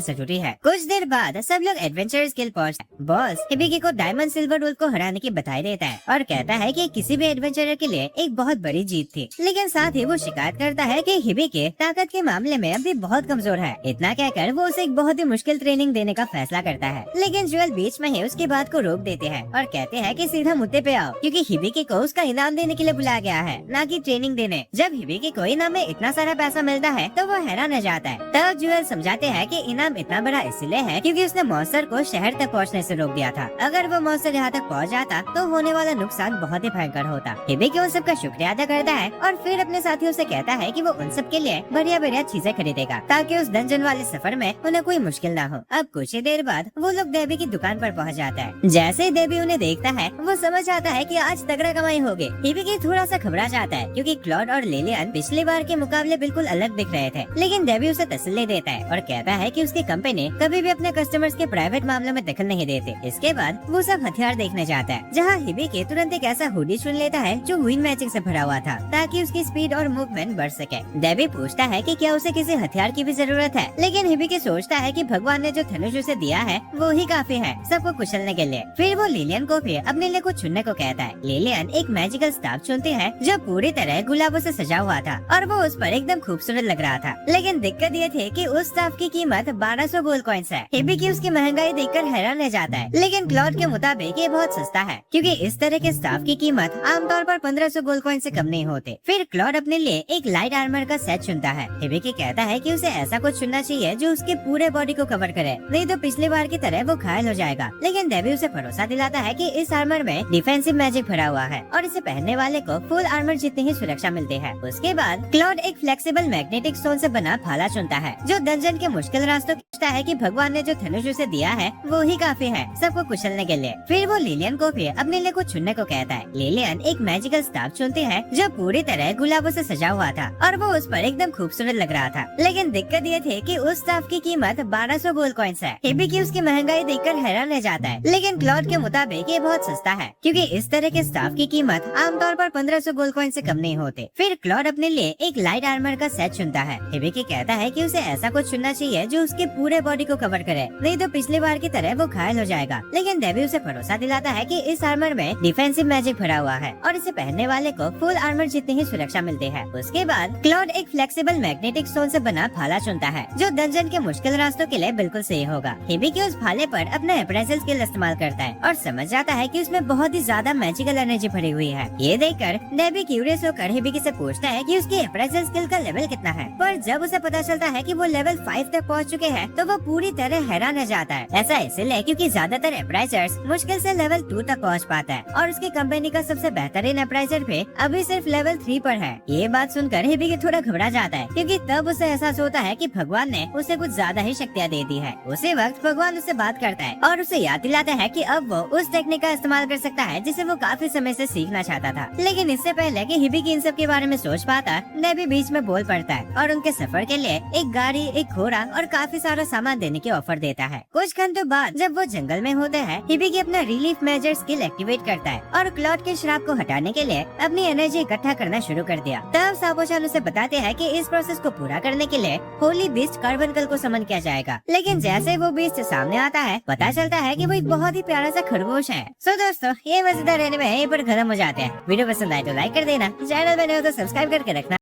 जरूरी है। कुछ देर बाद सब लोग एडवेंचरस के लिए पहुंचते हैं। बॉस हिबिकी को डायमंड सिल्वर वुल्फ को हराने की बधाई देता है और कहता है कि किसी भी एडवेंचरर के लिए एक बहुत बड़ी जीत थी। लेकिन साथ ही वो शिकायत करता है कि हिबिकी ताकत के मामले में अभी बहुत कमजोर है। इतना कहकर वो उसे एक बहुत ही मुश्किल ट्रेनिंग देने का फैसला करता है। लेकिन ज्वेल बीच में ही उसकी बात को रोक देते हैं और कहते हैं कि सीधा मुद्दे पे आओ, क्योंकि हिबिकी को उसका इनाम देने के लिए बुलाया गया है, न कि ट्रेनिंग देने। जब हिबिकी को इनाम में इतना सारा पैसा मिलता है तो वो हैरान रह जाता है। तब ज्वेल समझाते हैं कि इनाम इतना बड़ा इसलिए है क्योंकि उसने मॉन्स्टर को शहर तक पहुंचने से रोक दिया था। अगर वो मॉन्स्टर यहाँ तक पहुँच जाता तो होने वाला नुकसान बहुत ही भयंकर होता। हिबिकी उन सबका शुक्रिया अदा करता है और फिर अपने साथियों से कहता है कि वो उन सब के लिए बढ़िया बढ़िया चीजें खरीदेगा, ताकि उस डंजन वाले सफर में उन्हें कोई मुश्किल ना हो। अब कुछ ही देर बाद वो लोग देवी की दुकान पर पहुंच जाता है। जैसे ही देवी उन्हें देखता है वो समझ आता है कि आज तगड़ा कमाई होगी। हिबिकी थोड़ा सा घबरा जाता है, क्योंकि क्लॉड और लिलियन पिछली बार के मुकाबले बिल्कुल अलग दिख रहे थे। लेकिन देवी उसे तसल्ली देता है और कहता है कि उसकी कंपनी कभी भी अपने कस्टमर्स के प्राइवेट मामलों में दखल नहीं देते। इसके बाद वो सब हथियार देखने जाता है, जहाँ हिबिकी तुरंत एक ऐसा हुडी चुन लेता है जो विंड मैजिक से भरा हुआ था, ताकि उसकी स्पीड और मूवमेंट बढ़ सके। देवी पूछता है कि क्या उसे किसी हथियार की भी जरूरत है, लेकिन हिबिकी सोचता है कि भगवान ने जो धनुष उसे दिया है वो ही काफी है सबको कुचलने के लिए। फिर वो लिलियन को भी अपने लिए कुछ चुनने को कहता है। लिलियन एक मैजिकल स्टाफ चुनती है जो पूरी तरह गुलाबों से सजा हुआ था और वो उस पर एकदम खूबसूरत लग रहा था। लेकिन दिक्कत ये थी कि उस स्टाफ की कीमत 1200 गोल्ड कॉइन्स है। हिबिकी उसकी महंगाई देखकर हैरान रह जाता है, लेकिन क्लॉड के मुताबिक ये बहुत सस्ता है, क्योंकि इस तरह के स्टाफ की कीमत आमतौर पर 1500 गोल्ड कॉइन से कम नहीं होते। फिर क्लॉड अपने लिए एक लाइट आर्मर का सेट चुनता है। हिबिकी कहता है कि उसे ऐसा कुछ चुनना चाहिए जो उसके पूरे बॉडी को कवर करे, नहीं तो पिछली बार की तरह वो घायल हो जाएगा। लेकिन देवी उसे भरोसा दिलाता है कि इस आर्मर में डिफेंसिव मैजिक भरा हुआ है और इसे पहनने वाले को फुल आर्मर जितनी ही सुरक्षा मिलती है। उसके बाद क्लॉड एक फ्लेक्सिबल मैग्नेटिक स्टोन से बना भाला चुनता है, जो डंजन के मुश्किल रास्तों सोचता है कि भगवान ने जो धनुष उसे दिया है वो ही काफी है सबको कुचलने के लिए। फिर वो लिलियन को भी अपने लिए कुछ चुनने को कहता है। लिलियन एक मैजिकल स्टाफ चुनती है जो पूरी तरह गुलाबों से सजा हुआ था और वो उस पर एकदम खूबसूरत लग रहा था। लेकिन दिक्कत ये थी कि उस स्टाफ की कीमत 1200 गोल्ड कॉइन्स है। हिबिकी उसकी महंगाई देखकर हैरान रह जाता है, लेकिन क्लॉड के मुताबिक ये बहुत सस्ता है, क्योंकि इस तरह के स्टाफ की कीमत आमतौर पर 1500 गोल्ड कॉइन से कम नहीं होते। फिर क्लॉड अपने लिए एक लाइट आर्मर का सेट चुनता है। हिबिकी कहता है कि उसे ऐसा कुछ चुनना चाहिए जो उसके पूरे बॉडी को कवर करे, नहीं तो पिछली बार की तरह वो घायल हो जाएगा। लेकिन देवी उसे भरोसा दिलाता है कि इस आर्मर में डिफेंसिव मैजिक भरा हुआ है और इसे पहनने वाले को फुल आर्मर जितनी ही सुरक्षा मिलती है। उसके बाद क्लॉड एक फ्लेक्सिबल मैग्नेटिक स्टोन से बना भाला चुनता है, जो डंजन के मुश्किल रास्तों के लिए बिल्कुल सही होगा। हिबिकी उस भाले पर अपना अप्रेजल स्किल इस्तेमाल करता है और समझ जाता है कि उसमें बहुत ही ज्यादा मैजिकल एनर्जी भरी हुई है। ये देखकर देवी क्यूरियस होकर हिबिकी से पूछता है कि उसकी अप्रेजल स्किल का लेवल कितना है, पर जब उसे पता चलता है कि वो लेवल 5 तक पहुंच चुके हैं तो वो पूरी तरह हैरान रह जाता है। ऐसा इसलिए क्योंकि ज्यादातर अप्राइजर्स मुश्किल से लेवल 2 तक पहुंच पाता है और उसकी कंपनी का सबसे बेहतरीन अप्राइजर भी अभी सिर्फ लेवल 3 पर है। ये बात सुनकर हिबिकी थोड़ा घबरा जाता है, क्योंकि तब उसे एहसास होता है कि भगवान ने उसे कुछ ज्यादा ही शक्तियाँ दे दी है। उसी वक्त भगवान उससे बात करता है और उसे याद दिलाता है कि अब वो उस टेक्निक का इस्तेमाल कर सकता है जिसे वो काफी समय से सीखना चाहता था। लेकिन इससे पहले कि हिबिकी इन सब के बारे में सोच पाता, नेबी बीच में बोल पड़ता है और उनके सफर के लिए एक गाड़ी एक घोड़ा और काफी सारा सामान देने की ऑफर देता है। कुछ घंटों बाद जब वो जंगल में होते हैं, हिबिकी अपना रिलीफ मेजर स्किल एक्टिवेट करता है और क्लॉड के श्राप को हटाने के लिए अपनी एनर्जी इकट्ठा करना शुरू कर दिया। तब साबोचान उसे बताते हैं कि इस प्रोसेस को पूरा करने के लिए होली बीस्ट कार्बनकल को समन किया जाएगा। लेकिन जैसे वो बीस्ट सामने आता है, पता चलता है कि वो एक बहुत ही प्यारा सा खरगोश है। सो दोस्तों, ये मजेदार एनिमे यहीं पर खत्म हो जाते हैं। वीडियो पसंद आए तो लाइक कर देना, चैनल में नए हो तो सब्सक्राइब करके रखना।